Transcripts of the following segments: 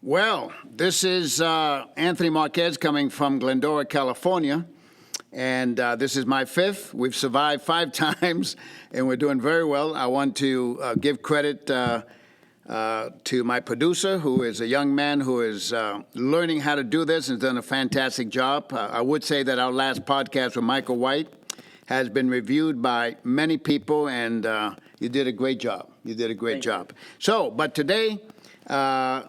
Well, this is Anthony Marquez coming from Glendora, California, and this is my fifth. We've survived 5 times, and we're doing very well. I want to give credit to my producer, who is a young man who is learning how to do this and has done a fantastic job. I would say that our last podcast with Michael White has been reviewed by many people, and you did a great job. You did a great job. So, but today,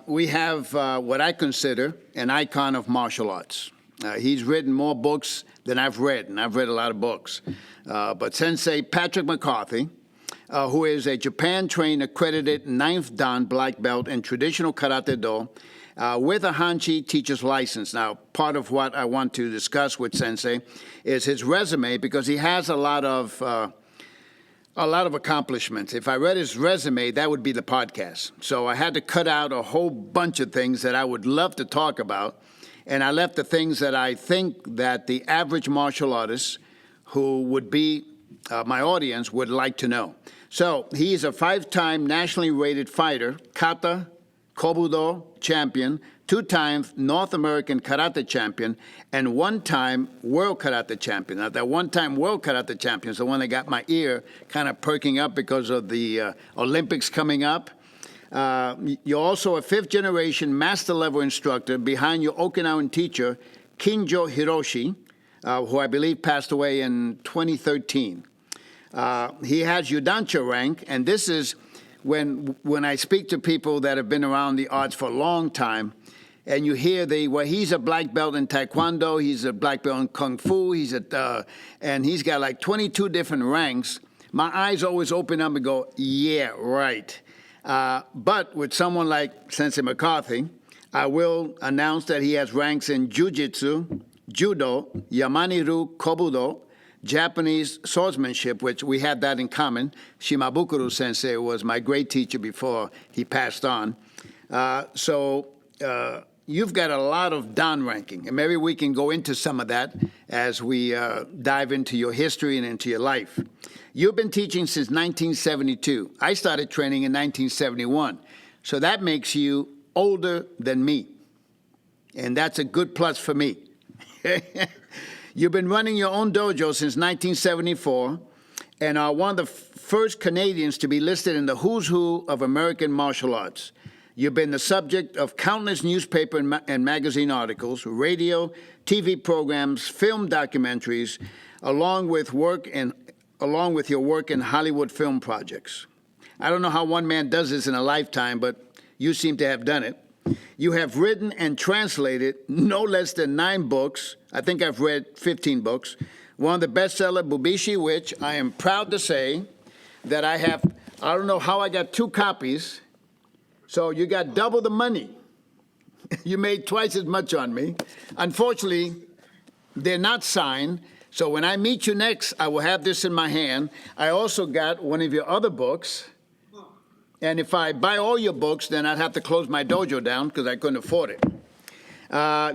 we have what I consider an icon of martial arts. He's written more books than I've read, and I've read a lot of books. But Sensei Patrick McCarthy, who is a Japan-trained accredited 9th Dan black belt in traditional Karate-Do with a Hanshi teacher's license. Now, part of what I want to discuss with Sensei is his resume, because he has a lot of accomplishments. If I read his resume, that would be the podcast. So I had to cut out a whole bunch of things that I would love to talk about, and I left the things that I think that the average martial artist who would be my audience would like to know. So he's a 5-time nationally rated fighter, kata, kobudo champion, 2-time North American karate champion, and 1-time world karate champion. Now, that 1-time world karate champion is the one that got my ear kind of perking up because of the Olympics coming up. You're also a 5th-generation master-level instructor behind your Okinawan teacher, Kinjo Hiroshi, who I believe passed away in 2013. He has Yudancha rank, and this is when I speak to people that have been around the arts for a long time, and you hear he's a black belt in Taekwondo, he's a black belt in Kung Fu, and he's got like 22 different ranks. My eyes always open up and go, yeah, right. But with someone like Sensei McCarthy, I will announce that he has ranks in Jiu-Jitsu, Judo, Yamaniru Kobudo, Japanese swordsmanship, which we had that in common. Shimabukuro Sensei was my great teacher before he passed on. So you've got a lot of Dan ranking, and maybe we can go into some of that as we dive into your history and into your life. You've been teaching since 1972. I started training in 1971. So that makes you older than me, and that's a good plus for me. You've been running your own dojo since 1974 and are one of the first Canadians to be listed in the who's who of American martial arts. You've been the subject of countless newspaper and magazine articles, radio, TV programs, film documentaries, along with your work in Hollywood film projects. I don't know how one man does this in a lifetime, but you seem to have done it. You have written and translated no less than 9 books. I think I've read 15 books. One of the bestseller, Bubishi, which I am proud to say that I have. I don't know how I got 2 copies. So you got double the money. You made twice as much on me. Unfortunately, they're not signed. So when I meet you next, I will have this in my hand. I also got one of your other books. And if I buy all your books, then I'd have to close my dojo down because I couldn't afford it.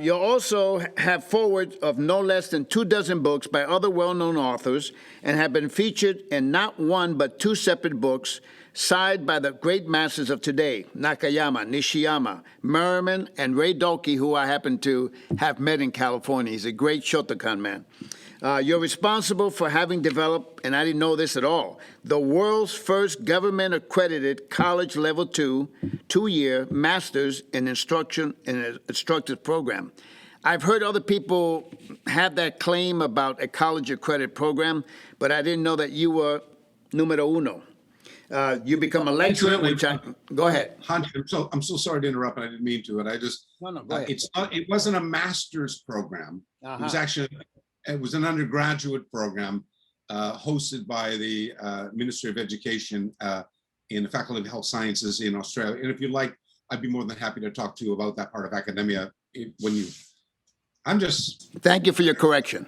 You also have forwards of no less than 24 books by other well-known authors and have been featured in not 1 but 2 separate books, signed by the great masters of today, Nakayama, Nishiyama, Merriman, and Ray Dolke, who I happen to have met in California. He's a great Shotokan man. You're responsible for having developed, and I didn't know this at all, the world's first government-accredited college level 2-year master's in instructor's program. I've heard other people have that claim about a college-accredited program, but I didn't know that you were numero uno. You become a lecturer, which go ahead. Hanshi, I'm so sorry to interrupt, and I didn't mean to. And I just No, go ahead. It wasn't a master's program. It was an undergraduate program hosted by the Ministry of Education in the Faculty of Health Sciences in Australia. And if you'd like, I'd be more than happy to talk to you about that part of academia Thank you for your correction.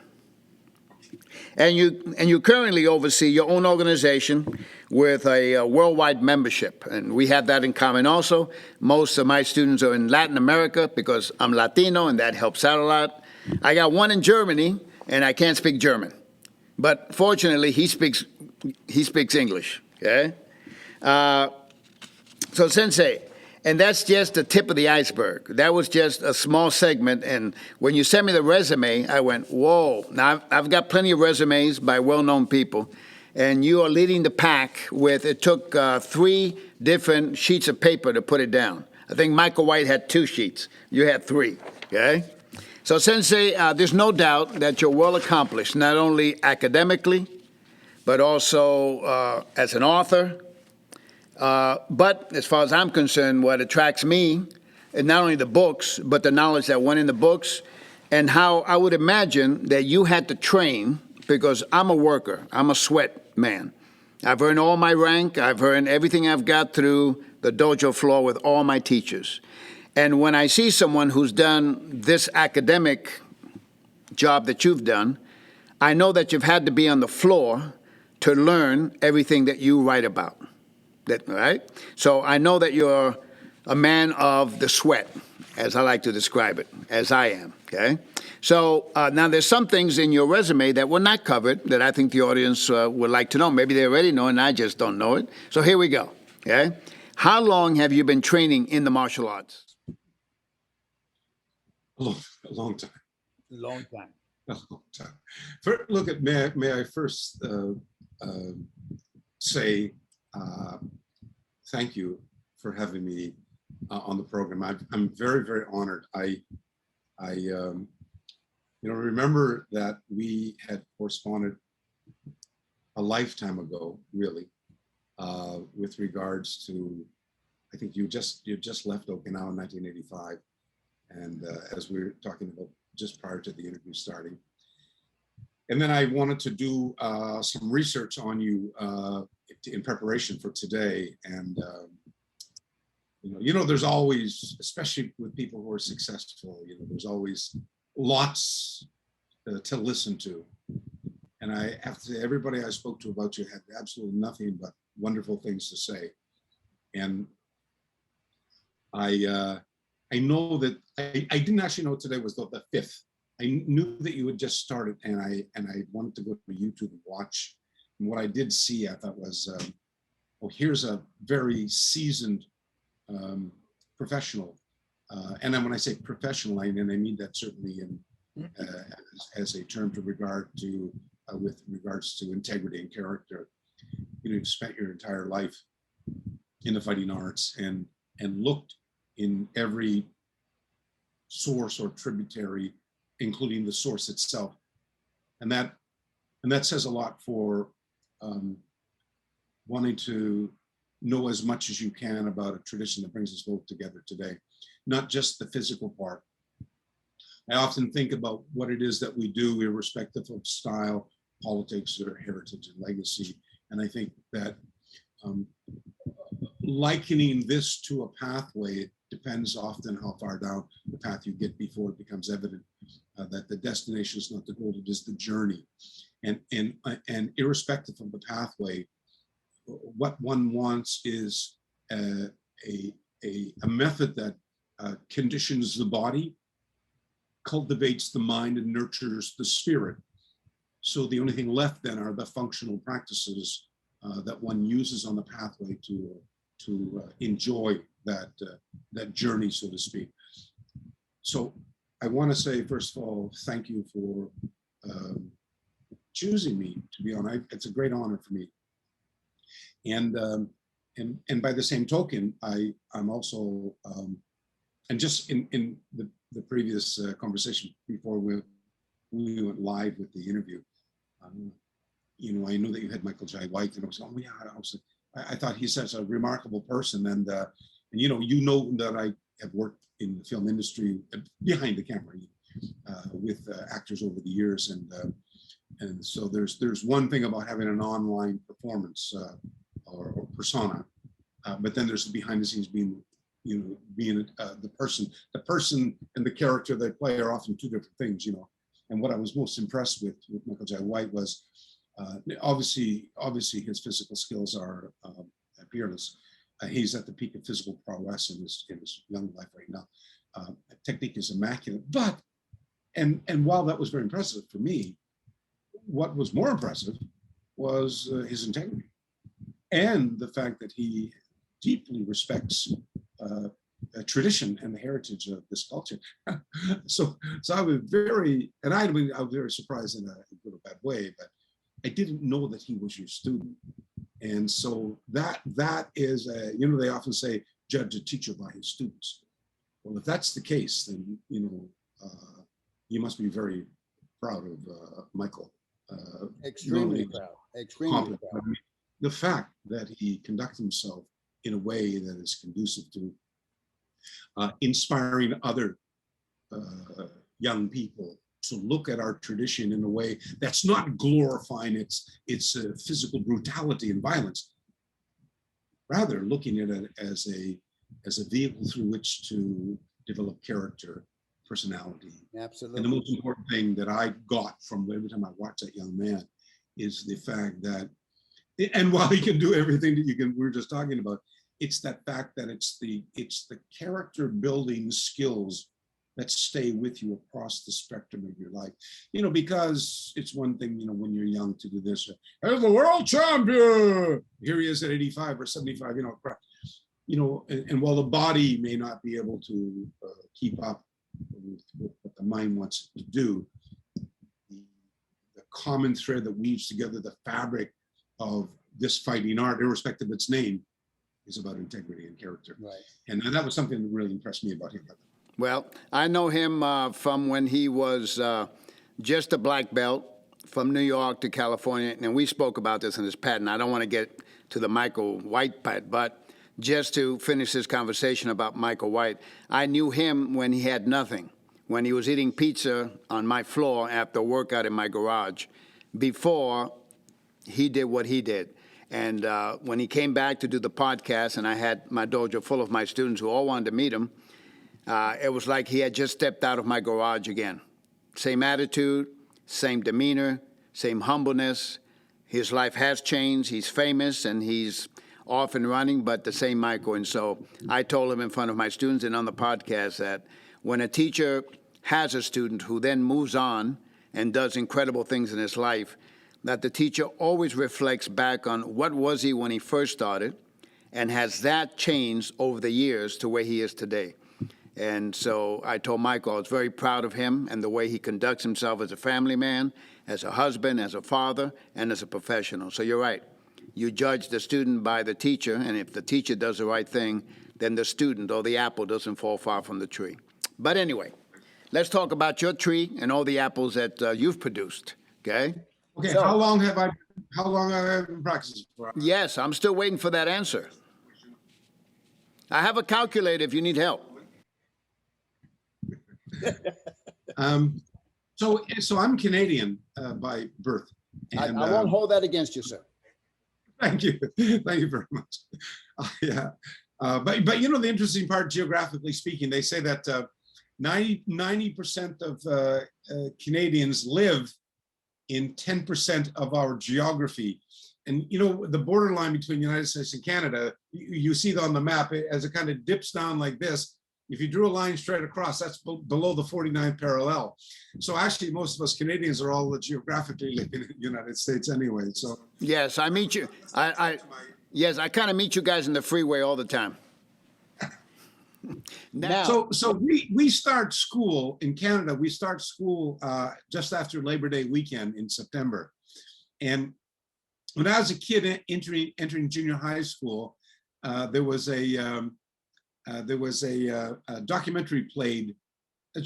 And you currently oversee your own organization with a worldwide membership, and we have that in common also. Most of my students are in Latin America because I'm Latino, and that helps out a lot. I got one in Germany, and I can't speak German, but fortunately he speaks English. Okay. So Sensei, And that's just the tip of the iceberg. That was just a small segment. And when you sent me the resume, I went, whoa. Now, I've got plenty of resumes by well-known people. And you are leading the pack with, it took 3 different sheets of paper to put it down. I think Michael White had 2 sheets. You had 3, okay? So, Sensei, there's no doubt that you're well accomplished, not only academically, but also as an author. But as far as I'm concerned, what attracts me is not only the books, but the knowledge that went in the books, and how I would imagine that you had to train, because I'm a worker. I'm a sweat man. I've earned all my rank. I've earned everything I've got through the dojo floor with all my teachers. And when I see someone who's done this academic job that you've done, I know that you've had to be on the floor to learn everything that you write about. Right? So I know that you're a man of the sweat, as I like to describe it, as I am, okay? So now there's some things in your resume that were not covered that I think the audience would like to know. Maybe they already know and I just don't know it. So here we go, okay? How long have you been training in the martial arts? A long time. Long time. A long time. Look, may I first say thank you for having me on the program. I'm very, very honored. I remember that we had corresponded a lifetime ago, really, with regards to, I think you just left Okinawa in 1985, and as we were talking about just prior to the interview starting. And then I wanted to do some research on you in preparation for today. And, there's always, especially with people who are successful, there's always lots to listen to. And I have to say, everybody I spoke to about you had absolutely nothing but wonderful things to say. And I know that I didn't actually know today was the 5th. I knew that you had just started, and I wanted to go to YouTube and watch. And what I did see, I thought was, here's a very seasoned professional. And then when I say professional, I mean that certainly in as a term with regards to integrity and character. You've spent your entire life in the fighting arts and looked in every source or tributary, including the source itself. And that says a lot for wanting to know as much as you can about a tradition that brings us both together today, not just the physical part. I often think about what it is that we do, irrespective of style, politics, or heritage and legacy. And I think that likening this to a pathway depends often how far down the path you get before it becomes evident that the destination is not the goal, it is the journey. And irrespective of the pathway, what one wants is a method that conditions the body, cultivates the mind, and nurtures the spirit. So the only thing left then are the functional practices that one uses on the pathway to enjoy that journey, so to speak. So I want to say, first of all, thank you for choosing me to be on. It's a great honor for me. And by the same token, I'm also, and just in the previous conversation before we went live with the interview, I know that you had Michael Jai White, and I was, I thought he's such a remarkable person, and you know that I have worked in the film industry behind the camera with actors over the years, and so there's one thing about having an online performance or persona, but then there's the behind the scenes being the person and the character they play are often two different things, And what I was most impressed with Michael Jai White was obviously his physical skills are peerless. He's at the peak of physical prowess in his young life right now. Technique is immaculate, but and while that was very impressive for me, what was more impressive was his integrity and the fact that he deeply respects tradition and the heritage of this culture. so I was very, and I was very surprised in a good or bad way, but I didn't know that he was your student. And so that is, they often say, judge a teacher by his students. Well, if that's the case, then, you must be very proud of Michael. Extremely proud. Extremely proud. The fact that he conducts himself in a way that is conducive to inspiring other young people to look at our tradition in a way that's not glorifying its physical brutality and violence, rather looking at it as a vehicle through which to develop character, personality. Absolutely. And the most important thing that I got from every time I watch that young man is the fact that, and while he can do everything that we were just talking about, it's that fact that it's the character building skills that stay with you across the spectrum of your life. Because it's one thing, when you're young to do this, as the world champion, here he is at 85 or 75, and while the body may not be able to keep up with what the mind wants it to do, the common thread that weaves together the fabric of this fighting art, irrespective of its name, is about integrity and character. Right. And that was something that really impressed me about him. Well, I know him from when he was just a black belt from New York to California, and we spoke about this in his patent. I don't want to get to the Michael White part, but just to finish this conversation about Michael White, I knew him when he had nothing, when he was eating pizza on my floor after a workout in my garage, before he did what he did. And when he came back to do the podcast, and I had my dojo full of my students who all wanted to meet him, it was like he had just stepped out of my garage again. Same attitude, same demeanor, same humbleness. His life has changed. He's famous, and he's off and running, but the same Michael. And so I told him in front of my students and on the podcast that when a teacher has a student who then moves on and does incredible things in his life, that the teacher always reflects back on what was he when he first started, and has that changed over the years to where he is today. And so I told Michael I was very proud of him and the way he conducts himself as a family man, as a husband, as a father, and as a professional. So you're right. You judge the student by the teacher, and if the teacher does the right thing, then the student or the apple doesn't fall far from the tree. But anyway, let's talk about your tree and all the apples that you've produced, okay? Okay, so, how long have I been practicing for? Yes, I'm still waiting for that answer. I have a calculator if you need help. So I'm Canadian by birth. And, I won't hold that against you, sir. Thank you. Thank you very much. Yeah. But the interesting part, geographically speaking, they say that 90% of Canadians live in 10% of our geography. And, the borderline between the United States and Canada, you see on the map as it kind of dips down like this. If you drew a line straight across, that's below the 49th parallel. So actually, most of us Canadians are all geographically living in the United States anyway. So yes, I meet you. Yes, I kind of meet you guys in the freeway all the time. Now, so we start school in Canada. We start school just after Labor Day weekend in September. And when I was a kid entering junior high school, there was a documentary played, a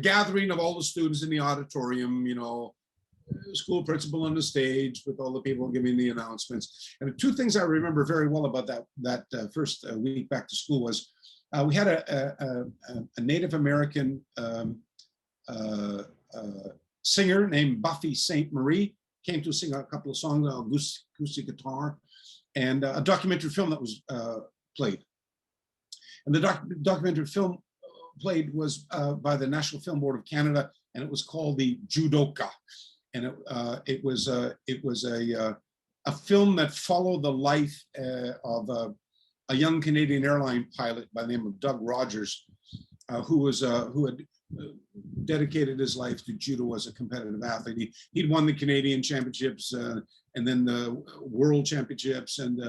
gathering of all the students in the auditorium, school principal on the stage with all the people giving the announcements. And the two things I remember very well about that first week back to school was we had a Native American singer named Buffy St. Marie, came to sing a couple of songs on acoustic guitar, and a documentary film that was played. And the documentary film played was by the National Film Board of Canada, and it was called The Judoka. And it was a film that followed the life of a young Canadian airline pilot by the name of Doug Rogers, who had dedicated his life to judo as a competitive athlete. He'd won the Canadian championships and then the world championships and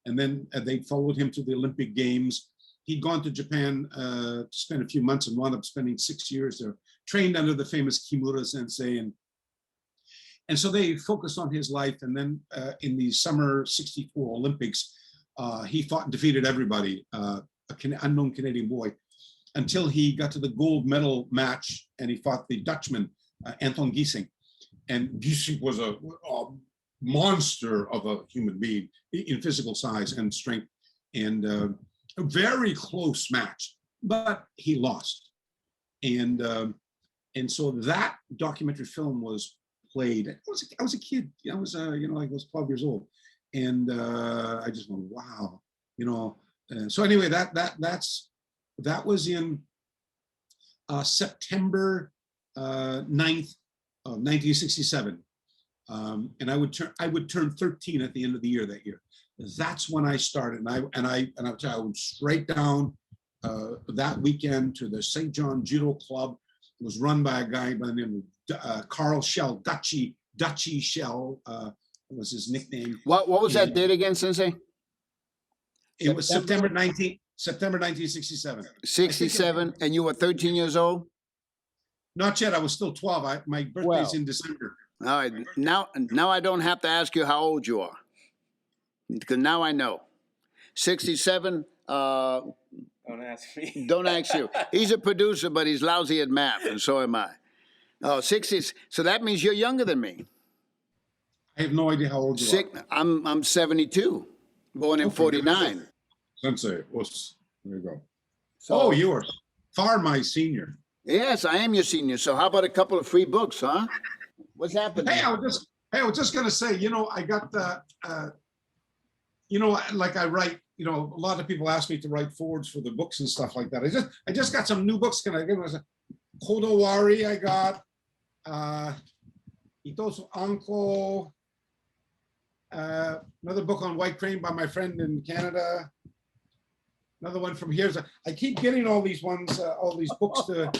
And then they followed him to the Olympic Games. He'd gone to Japan to spend a few months and wound up spending 6 years there, trained under the famous Kimura sensei. And so they focused on his life. And then in the summer '64 Olympics, he fought and defeated everybody, an unknown Canadian boy, until he got to the gold medal match and he fought the Dutchman, Anton Giesing. And Giesing was a monster of a human being in physical size and strength, and a very close match, but he lost. And so that documentary film was played. I was a kid. I was I was 12 years old, and I just went, wow, so anyway, that was in September 9th of 1967. And I would turn 13 at the end of the year that year. That's when I started, and I went straight down that weekend to the St. John Judo Club. It was run by a guy by the name of Carl Schell, Dutchy Schell was his nickname. What was that date again, Sensei? It was September 1967. 67, and you were 13 years old? Not yet. I was still 12. My birthday's in December. All right. Now I don't have to ask you how old you are, because now I know. 67. Don't ask me. Don't ask you. He's a producer, but he's lousy at math, and so am I. Oh, 60s. So that means you're younger than me. I have no idea how old you are. I'm 72, born in 49. Sensei, there you go. So, you are far my senior. Yes, I am your senior. So how about a couple of free books, huh? What's happening? Hey, I was just gonna say, I got the, like I write, a lot of people ask me to write forwards for the books and stuff like that. I just got some new books. Can I give us a Kodowari? I got Itosu Anko, another book on white crane by my friend in Canada. Another one from here. So I keep getting all these ones, all these books to.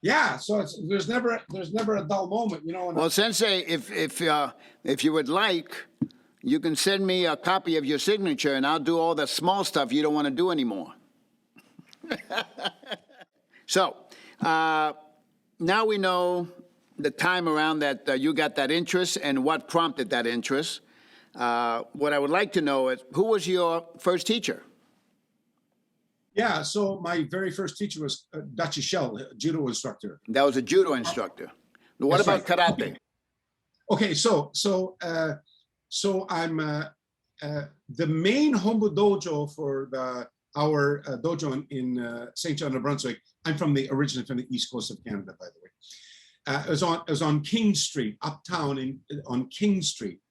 Yeah, so there's never a dull moment, Well, Sensei, if you would like, you can send me a copy of your signature, and I'll do all the small stuff you don't want to do anymore. So now we know the time around that you got that interest and what prompted that interest. What I would like to know is, who was your first teacher? Yeah, so my very first teacher was Dutchy Schell, a judo instructor. That was a judo instructor. What about karate? Okay, so I'm the main Hombu dojo for our dojo in St. John, New Brunswick. I'm originally from the East Coast of Canada, by the way. It was on King Street, uptown on King Street.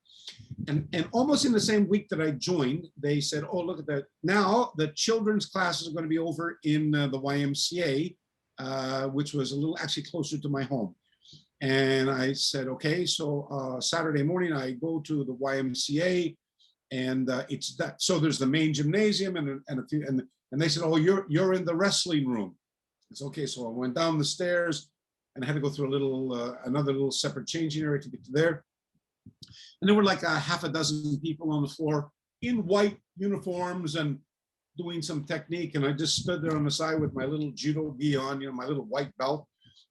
And almost in the same week that I joined, they said, oh, look at that. Now the children's classes are going to be over in the YMCA, which was a little actually closer to my home. And I said, okay, so Saturday morning I go to the YMCA, and it's that. So there's the main gymnasium and they said, oh, you're in the wrestling room. It's okay. So I went down the stairs and I had to go through another little separate changing area to get to there. And there were like a half a dozen people on the floor in white uniforms and doing some technique. And I just stood there on the side with my little judo gi on, my little white belt.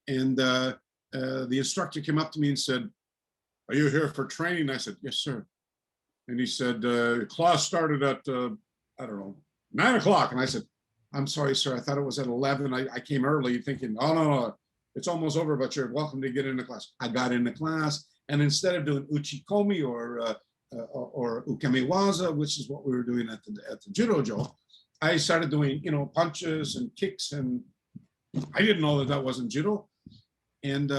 And the instructor came up to me and said, are you here for training? I said, yes, sir. And he said, class started at, 9 o'clock. And I said, I'm sorry, sir. I thought it was at 11. I came early thinking, oh, no, it's almost over, but you're welcome to get into class. I got into class. And instead of doing uchikomi or ukemiwaza, which is what we were doing at the judo, I started doing punches and kicks, and I didn't know that wasn't judo. And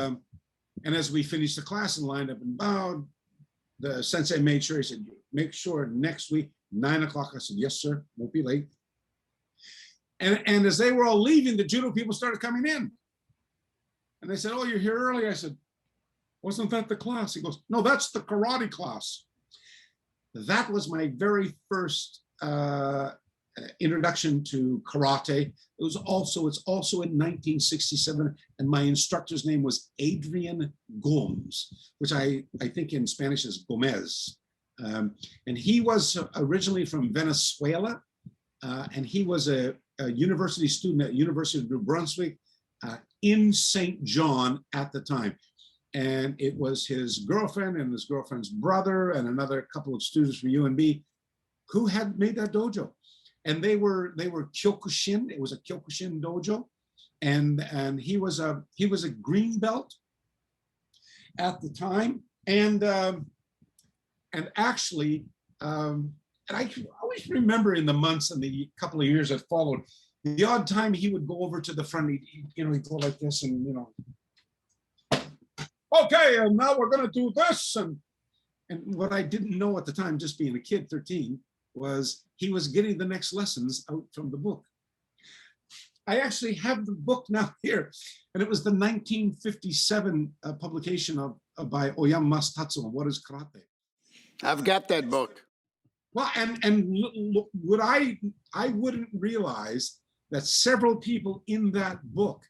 as we finished the class and lined up and bowed, the sensei made sure, he said, make sure next week 9 o'clock. I said, yes, sir, won't be late. And as they were all leaving, the judo people started coming in, and they said, oh, you're here early. I said, wasn't that the class? He goes, no, that's the karate class. That was my very first introduction to karate. It's also in 1967, and my instructor's name was Adrian Gomes, which I think in Spanish is Gomez. And he was originally from Venezuela, and he was a university student at University of New Brunswick in St. John at the time. And it was his girlfriend and his girlfriend's brother and another couple of students from UNB who had made that dojo. And they were Kyokushin. It was a Kyokushin dojo. And he was a green belt at the time. And actually, and I always remember in the months and the couple of years that followed, the odd time he would go over to the front, he'd go like this and, okay, and now we're going to do this. And what I didn't know at the time, just being a kid, 13, was he was getting the next lessons out from the book. I actually have the book now here, and it was the 1957 publication by Oyama Masatatsu, What is Karate? I've got that book. Well, and what I wouldn't realize that several people in that book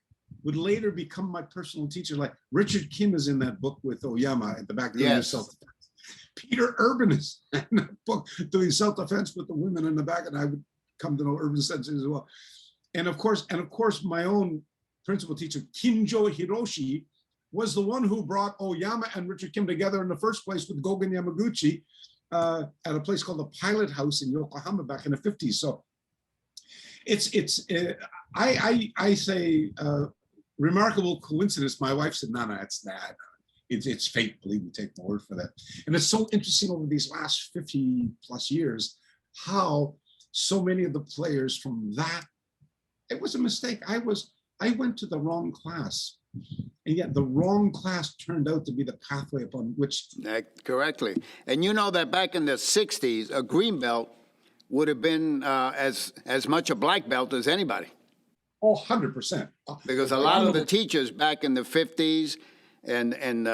would later become my personal teacher. Like Richard Kim is in that book with Oyama at the back doing Yes. self-defense. Peter Urban is in that book doing self-defense with the women in the back, and I would come to know Urban Sensei as well. And of course, my own principal teacher, Kinjo Hiroshi, was the one who brought Oyama and Richard Kim together in the first place with Gogen Yamaguchi at a place called the Pilot House in Yokohama back in the 50s. So I say remarkable coincidence. My wife said, no, it's that. It's fate, believe me, take my word for that. And it's so interesting over these last 50 plus years, how so many of the players from that, it was a mistake. I went to the wrong class, and yet the wrong class turned out to be the pathway upon which. Correctly. And you know that back in the 60s, a green belt would have been as much a black belt as anybody. Oh, 100%. Because a lot of the teachers back in the 50s and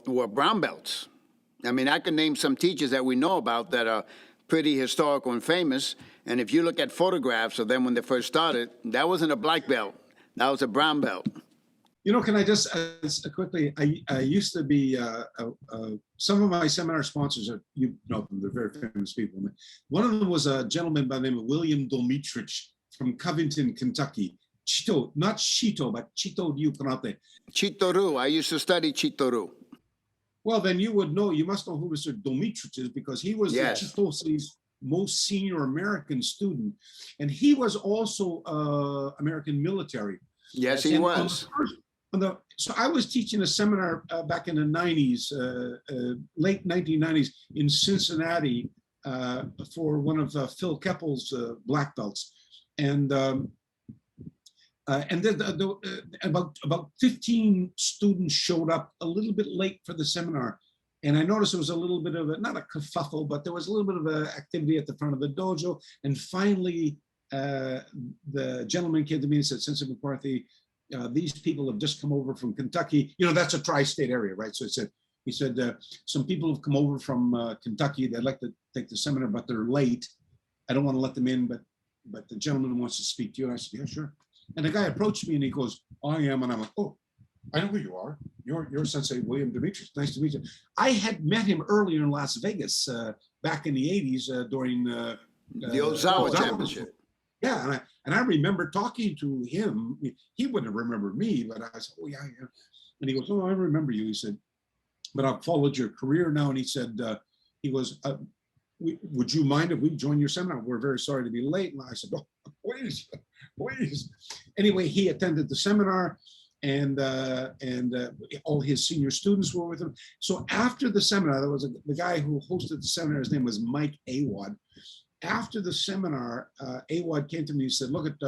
were brown belts. I mean, I can name some teachers that we know about that are pretty historical and famous. And if you look at photographs of them when they first started, that wasn't a black belt. That was a brown belt. Can I just quickly, I used to be, some of my seminar sponsors are, you know them, they're very famous people. One of them was a gentleman by the name of William Domitrich from Covington, Kentucky. Chito, not Shito, but Chito Ryu Karate. Chitoru, I used to study Chitoru. Well, then you must know who Mr. Domitrich is, because he was Yes. the Chitosi's most senior American student. And he was also American military. Yes, he was. So I was teaching a seminar back in the 90s, late 1990s in Cincinnati for one of Phil Keppel's black belts. And then about 15 students showed up a little bit late for the seminar. And I noticed there was a little bit of not a kerfuffle, but there was a little bit of activity at the front of the dojo. And finally, the gentleman came to me and said, Sensei McCarthy, these people have just come over from Kentucky. That's a tri-state area, right? So he said, some people have come over from Kentucky. They'd like to take the seminar, but they're late. I don't want to let them in, but the gentleman wants to speak to you. And I said, yeah, sure. And the guy approached me and he goes, I am. And I'm like, oh, I know who you are. You're Sensei William Demetrius. Nice to meet you. I had met him earlier in Las Vegas back in the 80s during The Ozawa Championship. Yeah, and I remember talking to him. He wouldn't have remembered me, but I said, oh, yeah. And he goes, oh, I remember you. He said, but I've followed your career now. And he said, would you mind if we join your seminar? We're very sorry to be late. And I said, oh, please. Anyway, he attended the seminar, and all his senior students were with him. So after the seminar, there was the guy who hosted the seminar. His name was Mike Awad. After the seminar, Awad came to me and said, look at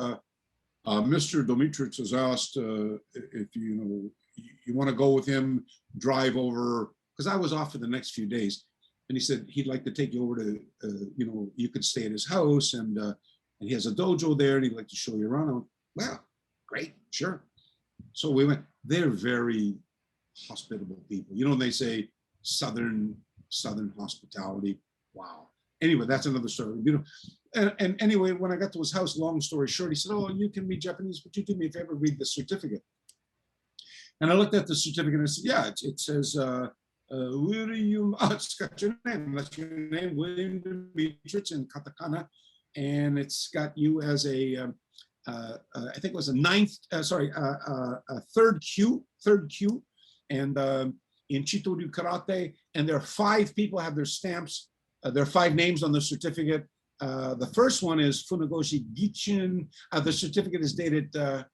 Mr. Domitrich has asked if you want to go with him, drive over, because I was off for the next few days. And he said he'd like to take you over to, you could stay at his house, and he has a dojo there, and he'd like to show you around. I went, well, great, sure. So we went. They're very hospitable people. They say Southern hospitality. Wow. Anyway, that's another story. And anyway, when I got to his house, long story short, he said, oh, you can read Japanese, but you do me a favor, read the certificate. And I looked at the certificate and I said, yeah, it says William, it's got your name. That's your name, William Demetrius in katakana. And it's got you as I think it was a third Q. And in Chitoryu Karate. And there are 5 people have their stamps. There are 5 names on the certificate. The first one is Funagoshi Gichin. The certificate is dated, I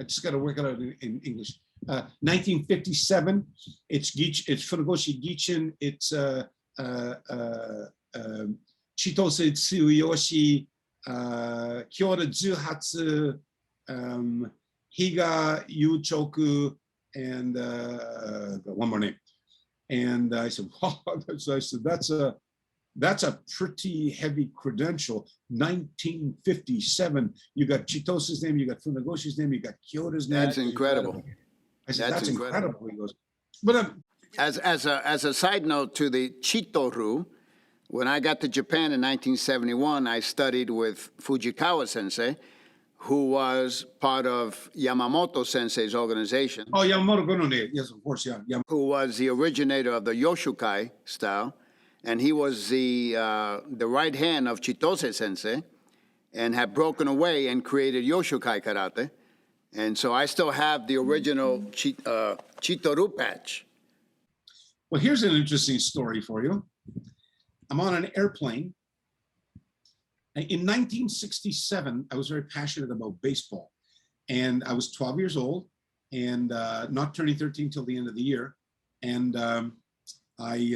just got to work it out in English. 1957. It's Funagoshi Gichin. It's Chitose Tsuyoshi, Kyoda Zuhatsu, Higa Yuchoku, and one more name. And I said, wow, that's a pretty heavy credential. 1957. You got Chitose's name, you got Funagoshi's name, you got Kyoto's name. That's incredible. I said, that's incredible. He goes, but as a side note to the Chitoru, when I got to Japan in 1971, I studied with Fujikawa Sensei, who was part of Yamamoto Sensei's organization. Oh, Yamamoto Gunone, yes, of course, yeah. Who was the originator of the Yoshukai style, and he was the right hand of Chitose Sensei, and had broken away and created Yoshukai Karate. And so I still have the original Chitoru patch. Well, here's an interesting story for you. I'm on an airplane. In 1967, I was very passionate about baseball. And I was 12 years old and not turning 13 till the end of the year. And I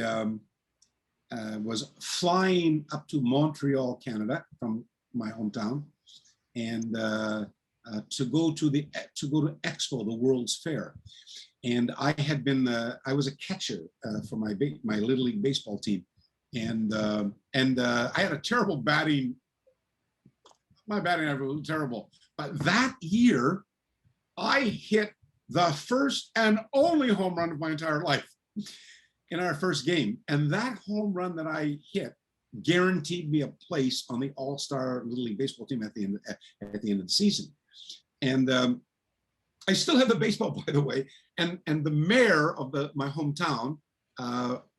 was flying up to Montreal, Canada, from my hometown, and to go to Expo, the World's Fair. And I was a catcher for my Little League baseball team. And I had a terrible batting. My batting average was terrible. But that year, I hit the first and only home run of my entire life in our first game. And that home run that I hit guaranteed me a place on the All-Star Little League baseball team at the end of the season. And I still have the baseball, by the way. And the mayor of my hometown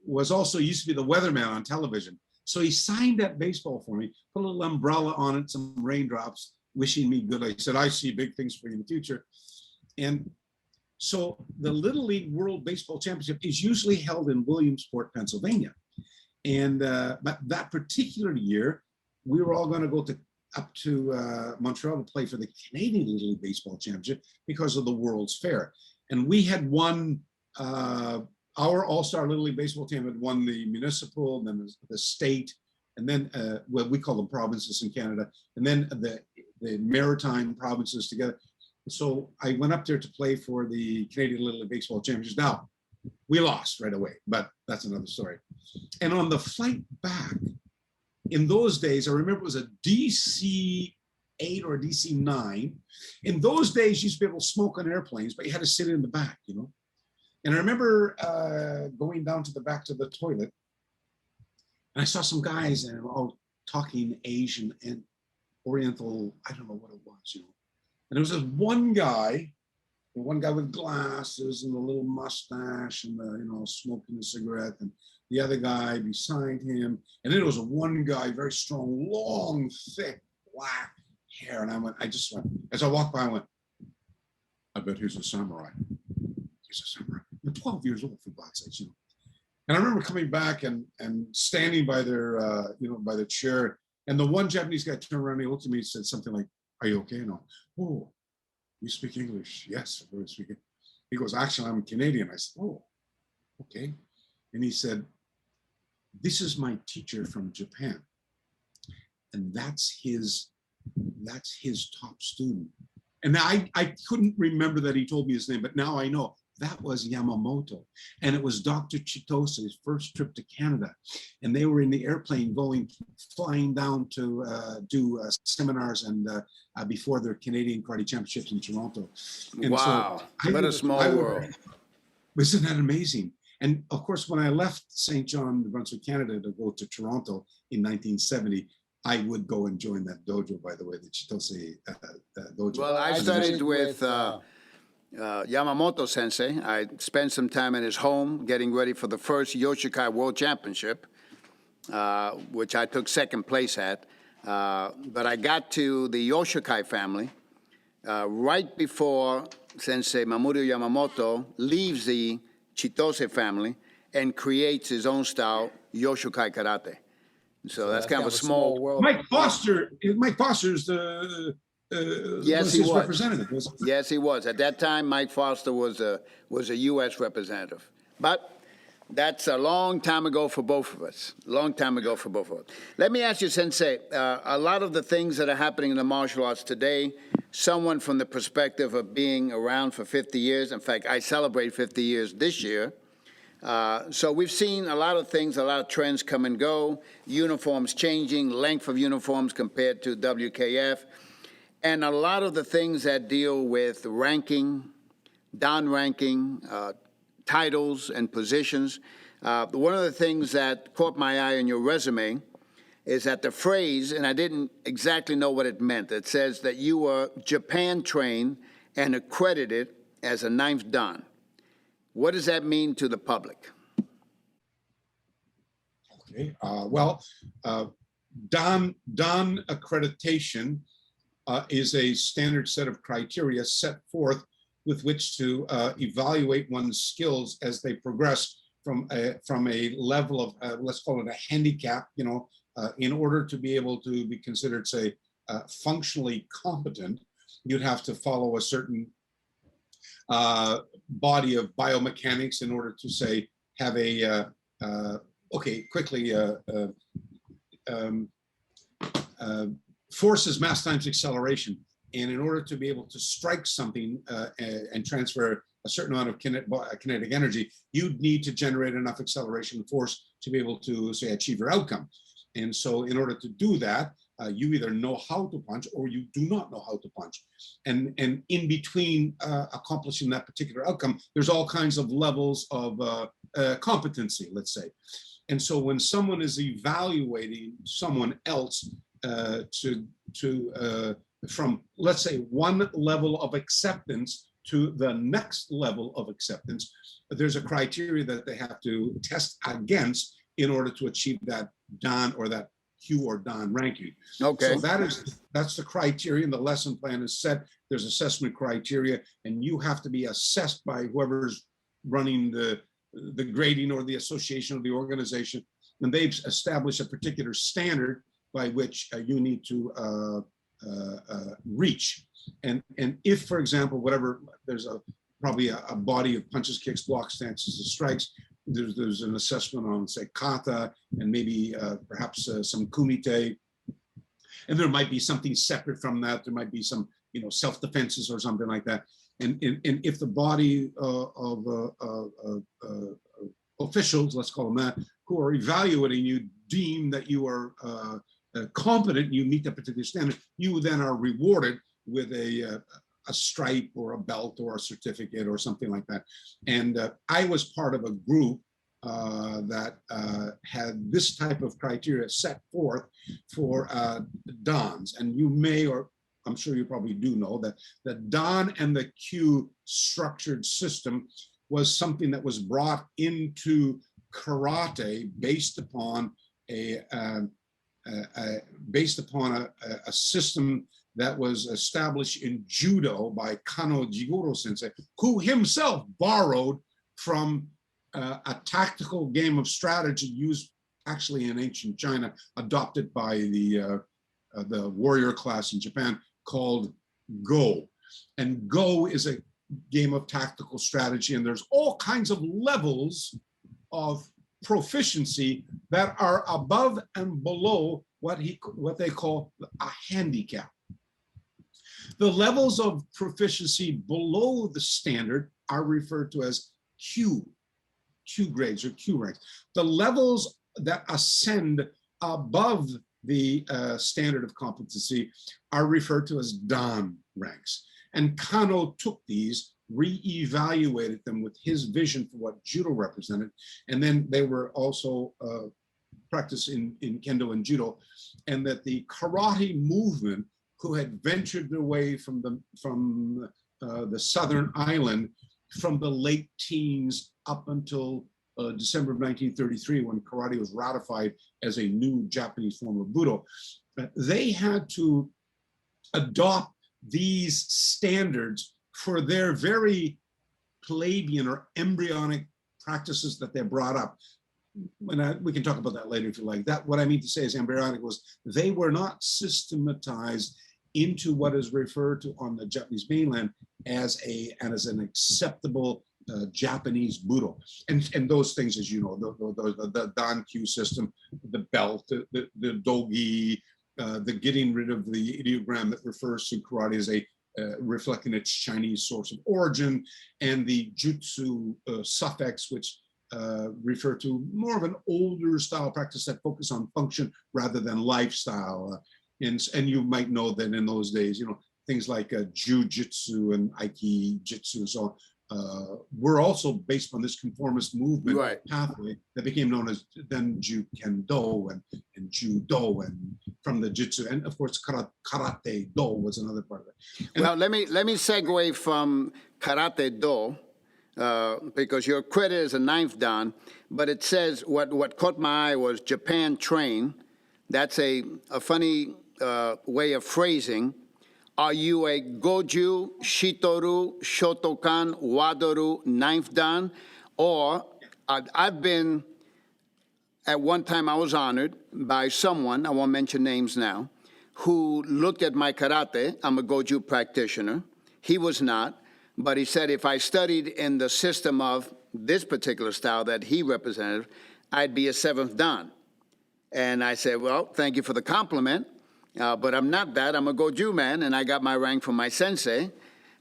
was also used to be the weatherman on television. So he signed that baseball for me, put a little umbrella on it, some raindrops, wishing me good. I said, I see big things for you in the future. And so the Little League World Baseball Championship is usually held in Williamsport, Pennsylvania. And but that particular year, we were all going to go up to Montreal to play for the Canadian Little League Baseball Championship because of the World's Fair. And we had won, our All-Star Little League Baseball team had won the municipal, then the state, and then what we call them provinces in Canada, and then the maritime provinces together. So I went up there to play for the Canadian Little League Baseball Championships. Now, we lost right away, but that's another story. And on the flight back, in those days, I remember it was a DC-8 or a DC-9. In those days, you used to be able to smoke on airplanes, but you had to sit in the back, you know. And I remember going down to the back to the toilet, and I saw some guys and they were all talking Asian and Oriental, I don't know what it was, you know. And there was this one guy with glasses and a little mustache and smoking a cigarette, and the other guy beside him. And then there was one guy, very strong, long, thick, black hair. And as I walked by, I went, I bet he's a samurai. He's a samurai. I'm 12 years old, for God's sakes, you know. And I remember coming back and standing by their, by the chair. And the one Japanese guy turned around and he looked at me and said something like, "Are you okay?" No. "Oh, you speak English?" "Yes, I speak it." He goes, "Actually, I'm Canadian." I said, "Oh, okay." And he said, "This is my teacher from Japan. And that's his top student." And I couldn't remember that he told me his name, but now I know. That was Yamamoto. And it was Dr. Chitose's first trip to Canada. And they were in the airplane flying down to do seminars and before their Canadian Karate Championships in Toronto. And wow, so what a small world. Isn't that amazing? And of course, when I left St. John, New Brunswick, Canada to go to Toronto in 1970, I would go and join that dojo, by the way, the Chitose dojo. Well, I studied with Yamamoto Sensei. I spent some time in his home getting ready for the first Yoshikai World Championship, which I took second place at. But I got to the Yoshikai family right before Sensei Mamoru Yamamoto leaves the Chitose family and creates his own style, Yoshikai Karate. So that's kind of a small world. Mike Foster's the Yes, was he his was. representative. Wasn't he? Yes, he was. At that time, Mike Foster was a U.S. representative. But that's a long time ago for both of us. Long time ago for both of us. Let me ask you, Sensei, a lot of the things that are happening in the martial arts today, someone from the perspective of being around for 50 years, in fact, I celebrate 50 years this year. So we've seen a lot of things, a lot of trends come and go, uniforms changing, length of uniforms compared to WKF, and a lot of the things that deal with ranking, down-ranking, titles and positions. One of the things that caught my eye on your resume is that the phrase, and I didn't exactly know what it meant, it says that you were Japan trained and accredited as a 9th Dan. What does that mean to the public? Okay. Dan accreditation is a standard set of criteria set forth with which to evaluate one's skills as they progress from a level of let's call it a handicap, in order to be able to be considered, say, functionally competent, you'd have to follow a certain body of biomechanics in order to, say, have a forces mass times acceleration. And in order to be able to strike something and transfer a certain amount of kinetic energy, you'd need to generate enough acceleration force to be able to, say, achieve your outcome. And so in order to do that, you either know how to punch or you do not know how to punch. And in between accomplishing that particular outcome, there's all kinds of levels of competency, let's say. And so when someone is evaluating someone else from, let's say, one level of acceptance to the next level of acceptance, there's a criteria that they have to test against in order to achieve that Dan or that Q or Dan ranking. Okay. So that's the criteria, and the lesson plan is set. There's assessment criteria, and you have to be assessed by whoever's running the grading or the association or the organization, and they've established a particular standard by which you need to reach. And if, for example, there's probably a body of punches, kicks, blocks, stances, and strikes. There's an assessment on, say, kata, and maybe perhaps some kumite. And there might be something separate from that. There might be some, self-defenses or something like that. And if the body of officials, let's call them that, who are evaluating you deem that you are competent, you meet that particular standard, you then are rewarded with a stripe or a belt or a certificate or something like that. And I was part of a group that had this type of criteria set forth for DANs. And you may, or I'm sure you probably do know, that the Dan and the Q structured system was something that was brought into karate based upon a system that was established in judo by Kano Jigoro Sensei, who himself borrowed from a tactical game of strategy used actually in ancient China, adopted by the warrior class in Japan, called Go. And Go is a game of tactical strategy, and there's all kinds of levels of proficiency that are above and below what they call a handicap. The levels of proficiency below the standard are referred to as Q grades or Q ranks. The levels that ascend above the standard of competency are referred to as Dan ranks. And Kano took these, re-evaluated them with his vision for what judo represented, and then they were also practiced in kendo and judo, and that the karate movement, who had ventured away from the southern island from the late teens up until December of 1933, when karate was ratified as a new Japanese form of Budo. They had to adopt these standards for their very plebeian or embryonic practices that they brought up. We can talk about that later if you like. That, what I mean to say is embryonic was they were not systematized into what is referred to on the Japanese mainland as an acceptable Japanese Budo. And those things, as you know, the Dan-kyu system, the belt, the dogi, the getting rid of the ideogram that refers to karate as a reflecting its Chinese source of origin, and the jutsu suffix, which refer to more of an older style practice that focus on function rather than lifestyle. And you might know that in those days, things like jiu-jitsu and aiki-jitsu and so on, were also based on this conformist movement pathway that became known as then Ju-Kendo and Judo, and from the jitsu, and of course karate do was another part of it. And well, let me segue from karate do, because your credit is a ninth dan, but it says what caught my eye was Japan train. That's a funny way of phrasing. Are you a Goju, Shitoru, Shotokan, Wadoru, ninth dan? Or I've been, at one time I was honored by someone, I won't mention names now, who looked at my karate. I'm a Goju practitioner. He was not, but he said if I studied in the system of this particular style that he represented, I'd be a seventh dan. And I said, well, thank you for the compliment. But I'm not that. I'm a Goju man, and I got my rank from my sensei.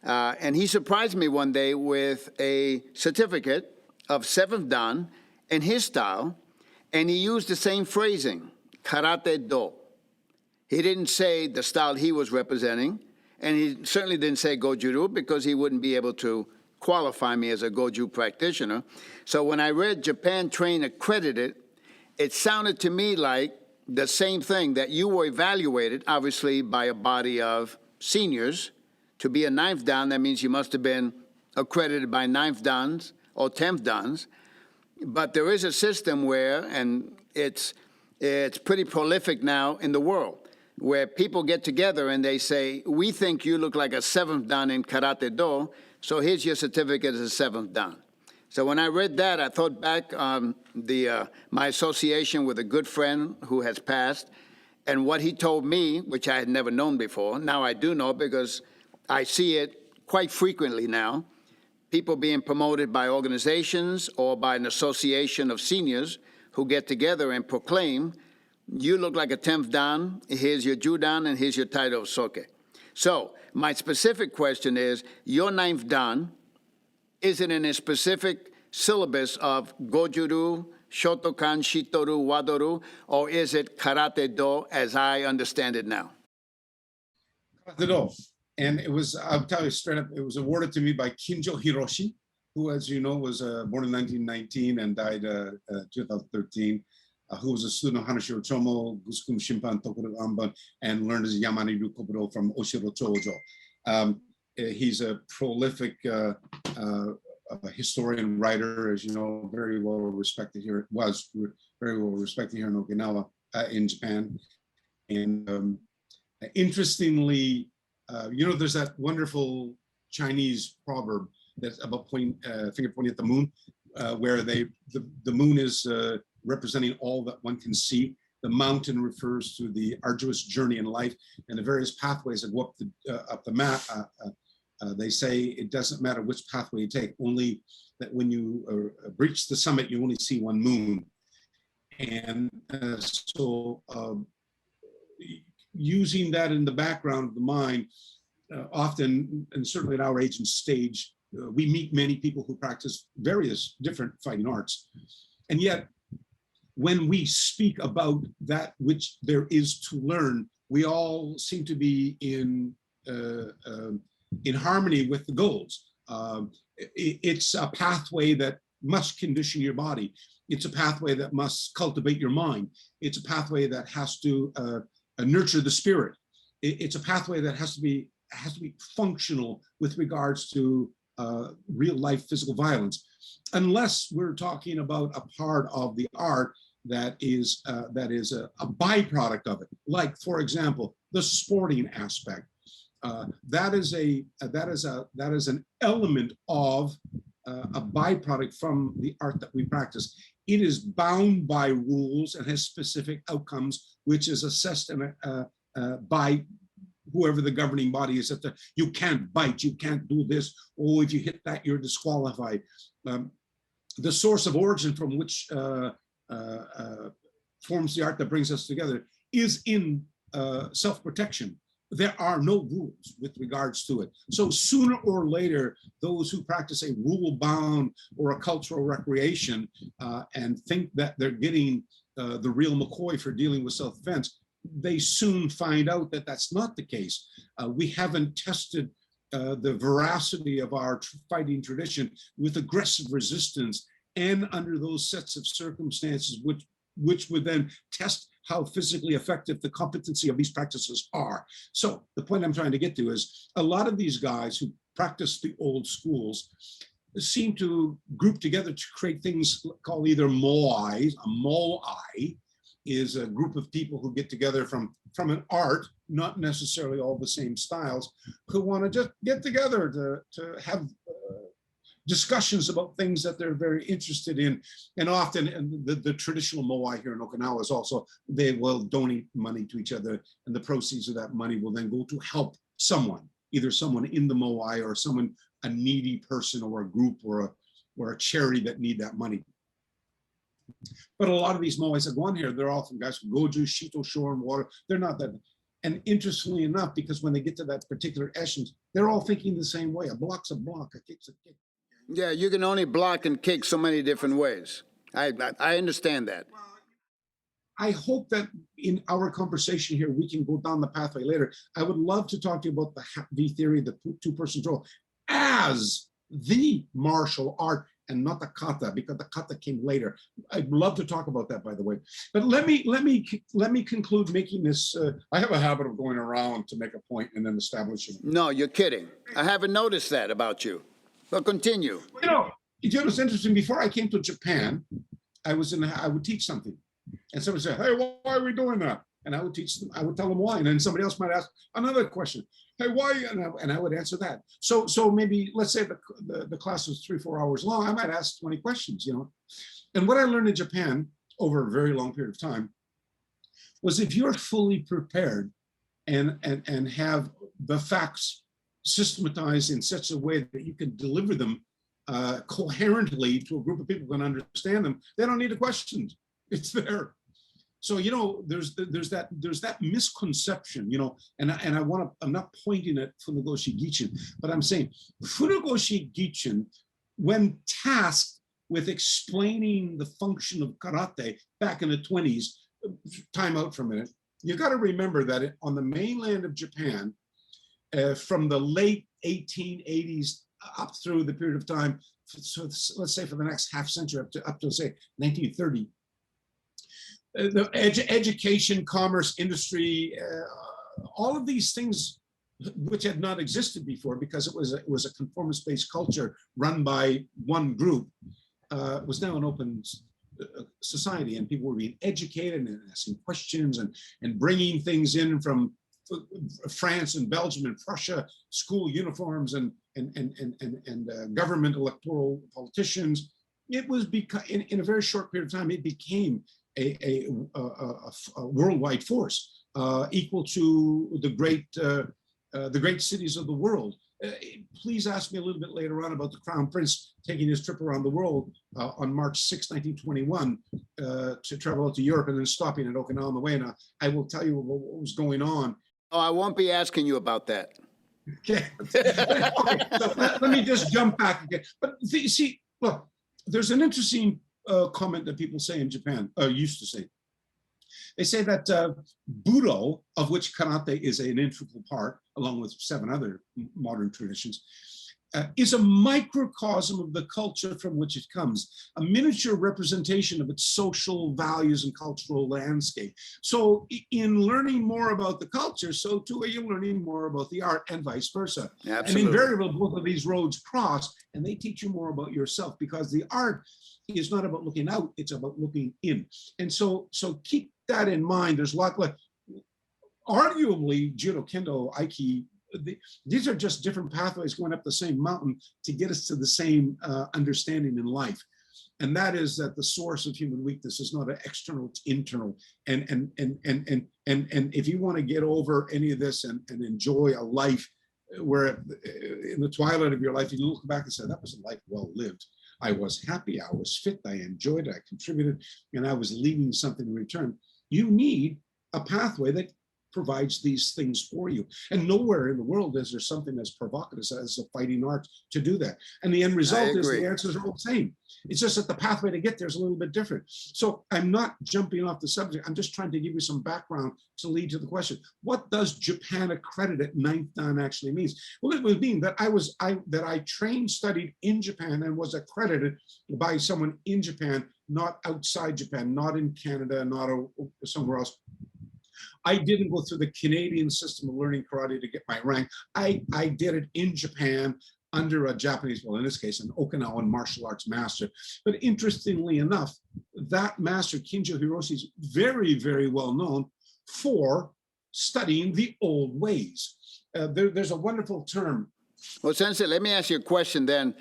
And he surprised me one day with a certificate of seventh dan in his style, and he used the same phrasing, karate do. He didn't say the style he was representing, and he certainly didn't say Goju-ryu because he wouldn't be able to qualify me as a Goju practitioner. So when I read Japan Train Accredited, it sounded to me like the same thing, that you were evaluated, obviously, by a body of seniors. To be a ninth dan, that means you must have been accredited by ninth dans or 10th dans. But there is a system where, and it's pretty prolific now in the world, where people get together and they say, we think you look like a seventh dan in karate do, so here's your certificate as a seventh dan. So when I read that, I thought back on my association with a good friend who has passed, and what he told me, which I had never known before. Now I do know because I see it quite frequently now, people being promoted by organizations or by an association of seniors who get together and proclaim, you look like a 10th dan, here's your Judan, and here's your title of Soke. So my specific question is, your 9th dan, is it in a specific syllabus of Goju-ryu, Shotokan, Shitoru, Wadoru, or is it karate do as I understand it now? Karate do. And it was, I'll tell you straight up, it was awarded to me by Kinjo Hiroshi, who, as you know, was born in 1919 and died 2013, who was a student of Hanshi Chomo, Guskum Shimpan, Tokuro Amban, and learned as Yamaniru Kobudo from Oshiro Chojo. He's a prolific historian, writer, as you know, very well respected here. Was very well respected here in Okinawa, in Japan. And interestingly, there's that wonderful Chinese proverb that's about finger pointing at the moon, where the moon is representing all that one can see. The mountain refers to the arduous journey in life and the various pathways that go up the map. They say it doesn't matter which pathway you take, only that when you reach the summit, you only see one moon. And so using that in the background of the mind, often, and certainly at our age and stage, we meet many people who practice various different fighting arts. And yet, when we speak about that which there is to learn, we all seem to be in harmony with the goals. It's a pathway that must condition your body. It's a pathway that must cultivate your mind. It's a pathway that has to nurture the spirit. It's a pathway that has to be has to be functional with regards to real life physical violence, unless we're talking about a part of the art that is a byproduct of it. Like, for example, the sporting aspect. That is an element of a byproduct from the art that we practice. It is bound by rules and has specific outcomes, which is assessed by whoever the governing body is. That you can't bite, you can't do this, or if you hit that, you're disqualified. The source of origin from which forms the art that brings us together is in self-protection. There are no rules with regards to it. So sooner or later, those who practice a rule-bound or a cultural recreation and think that they're getting the real McCoy for dealing with self-defense, they soon find out that that's not the case. We haven't tested the veracity of our fighting tradition with aggressive resistance and under those sets of circumstances which would then test how physically effective the competency of these practices are. So the point I'm trying to get to is a lot of these guys who practice the old schools seem to group together to create things called either moais. A moai is a group of people who get together from an art, not necessarily all the same styles, who want to just get together to have discussions about things that they're very interested in. And often, and the traditional moai here in Okinawa is also, they will donate money to each other, and the proceeds of that money will then go to help someone, either someone in the moai or someone, a needy person or a group or a charity that need that money. But a lot of these moais that go on here, they're often guys from Goju, Shito, Shore, and Water. They're not that. And interestingly enough, because when they get to that particular essence, they're all thinking the same way. A block's a block, a kick's a kick. Yeah, you can only block and kick so many different ways. I understand that. I hope that in our conversation here, we can go down the pathway later. I would love to talk to you about the V theory, the two-person role, as the martial art and not the kata, because the kata came later. I'd love to talk about that, by the way. But let me conclude making this. I have a habit of going around to make a point and then establishing. No, you're kidding. I haven't noticed that about you. But continue. You know, it's interesting. Before I came to Japan, I would teach something, and somebody said, "Hey, why are we doing that?" And I would teach them. I would tell them why, and then somebody else might ask another question. Hey, why? And I would answer that. So maybe let's say the class was 3-4 hours long. I might ask 20 questions. You know, and what I learned in Japan over a very long period of time was if you're fully prepared and have the facts systematized in such a way that you can deliver them coherently to a group of people who can understand them, they don't need a question. It's there. So, you know, there's that misconception, you know, and I'm not pointing at Funagoshi Gichin, but I'm saying Funagoshi Gichin, when tasked with explaining the function of karate back in the 20s, time out for a minute, you got to remember that on the mainland of Japan, from the late 1880s up through the period of time, so let's say for the next half century up to say 1930, the education, commerce, industry, all of these things which had not existed before because it was a conformist-based culture run by one group, was now an open society, and people were being educated and asking questions and bringing things in from France and Belgium and Prussia, school uniforms and government electoral politicians. It was in a very short period of time, it became a worldwide force equal to the great cities of the world. Please ask me a little bit later on about the Crown Prince taking his trip around the world on March 6, 1921 to travel out to Europe and then stopping at Okinawa on the way. And I will tell you what was going on. Oh, I won't be asking you about that. Okay. Okay. So let me just jump back again. But see, look, there's an interesting comment that people say in Japan, used to say. They say that Budo, of which karate is an integral part, along with 7 other modern traditions, is a microcosm of the culture from which it comes, a miniature representation of its social values and cultural landscape. So in learning more about the culture, so too are you learning more about the art, and vice versa. Absolutely. And invariably, both of these roads cross, and they teach you more about yourself, because the art is not about looking out, it's about looking in. And so keep that in mind. There's a lot, like, arguably, Judo, Kendo, Aiki, these are just different pathways going up the same mountain to get us to the same understanding in life. And that is that the source of human weakness is not an external, it's internal. And if you want to get over any of this and enjoy a life where in the twilight of your life, you look back and say, that was a life well lived. I was happy, I was fit, I enjoyed it, I contributed, and I was leaving something in return. You need a pathway that provides these things for you. And nowhere in the world is there something as provocative as a fighting art to do that. And the end result is the answers are all the same. It's just that the pathway to get there is a little bit different. So I'm not jumping off the subject. I'm just trying to give you some background to lead to the question. What does Japan accredited ninth dan actually means? Well, it would mean that I trained, studied in Japan and was accredited by someone in Japan, not outside Japan, not in Canada, not somewhere else. I didn't go through the Canadian system of learning karate to get my rank. I did it in Japan under a Japanese, well, in this case, an Okinawan martial arts master. But interestingly enough, that master, Kinjo Hiroshi, is very, very well known for studying the old ways. There's a wonderful term. Well, Sensei, let me ask you a question then.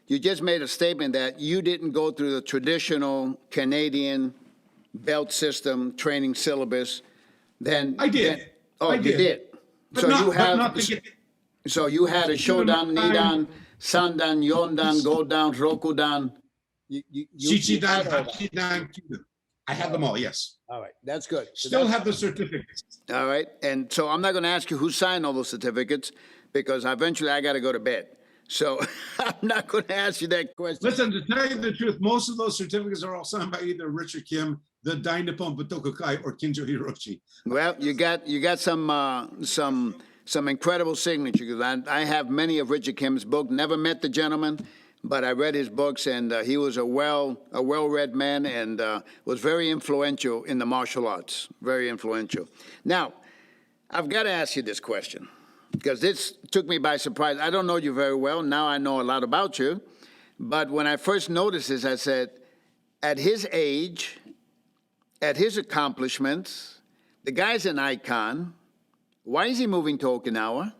You just made a statement that you didn't go through the traditional Canadian belt system training syllabus. Then I did. You did. So you had a Shodan, Nidan, Sandan, Yondan, Godan, Rokudan. Shichidan, Hachidan, Kyudan. I had them all, yes. All right, that's good. Still have the certificates. All right, and so I'm not going to ask you who signed all those certificates, because eventually I got to go to bed. So I'm not going to ask you that question. Listen, to tell you the truth, most of those certificates are all signed by either Richard Kim, the Dai Nippon Butokukai, or Kinjo Hiroshi. Well, you got some incredible signatures. I have many of Richard Kim's books. Never met the gentleman, but I read his books, and he was a well-read man, and was very influential in the martial arts. Very influential. Now, I've got to ask you this question, because this took me by surprise. I don't know you very well. Now I know a lot about you. But when I first noticed this, I said, at his age, at his accomplishments, the guy's an icon. Why is he moving to Okinawa?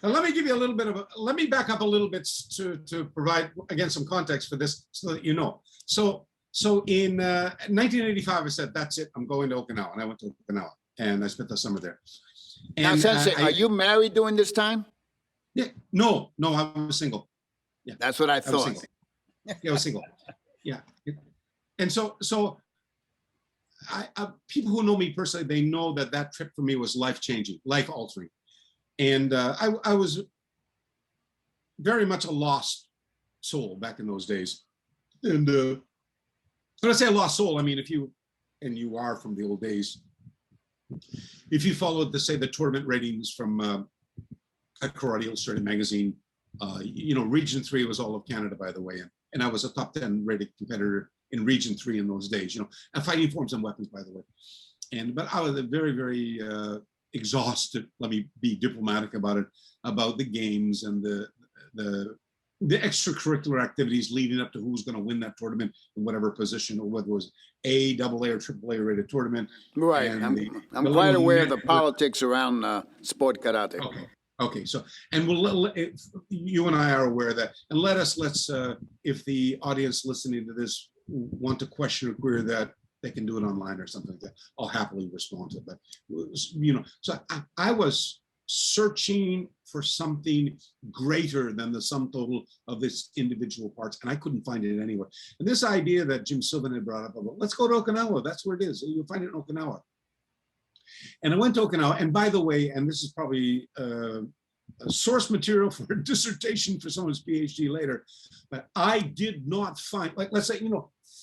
Now, let me give you a little bit of let me back up a little bit to provide, again, some context for this so that you know. So in 1985, I said, that's it, I'm going to Okinawa. And I went to Okinawa, and I spent the summer there. And, now, Sensei, are you married during this time? Yeah, no, I was single. Yeah, that's what I thought. I was single. Yeah, and so I people who know me personally, they know that trip for me was life-changing, life-altering, and I was very much a lost soul back in those days. And when I say a lost soul, I mean if you are from the old days. If you followed the tournament ratings from a Karate Illustrated magazine, Region 3 was all of Canada, by the way, and I was a top 10 rated competitor in Region 3 in those days, and fighting forms and weapons, by the way. But I was very, very exhausted, let me be diplomatic about it, about the games and the extracurricular activities leading up to who's going to win that tournament in whatever position, or whether it was A, AA, or AAA rated tournament. Right. I'm quite aware of the politics around sport karate. Okay. So, and you and I are aware of that. And let's if the audience listening to this want to question or query that, they can do it online or something like that. I'll happily respond to it. But so I was searching for something greater than the sum total of its individual parts, and I couldn't find it anywhere. And this idea that Jim Sylvan had brought up about, let's go to Okinawa, that's where it is, you'll find it in Okinawa. And I went to Okinawa, and by the way, and this is probably a source material for a dissertation for someone's PhD later, but I did not find, like, let's say,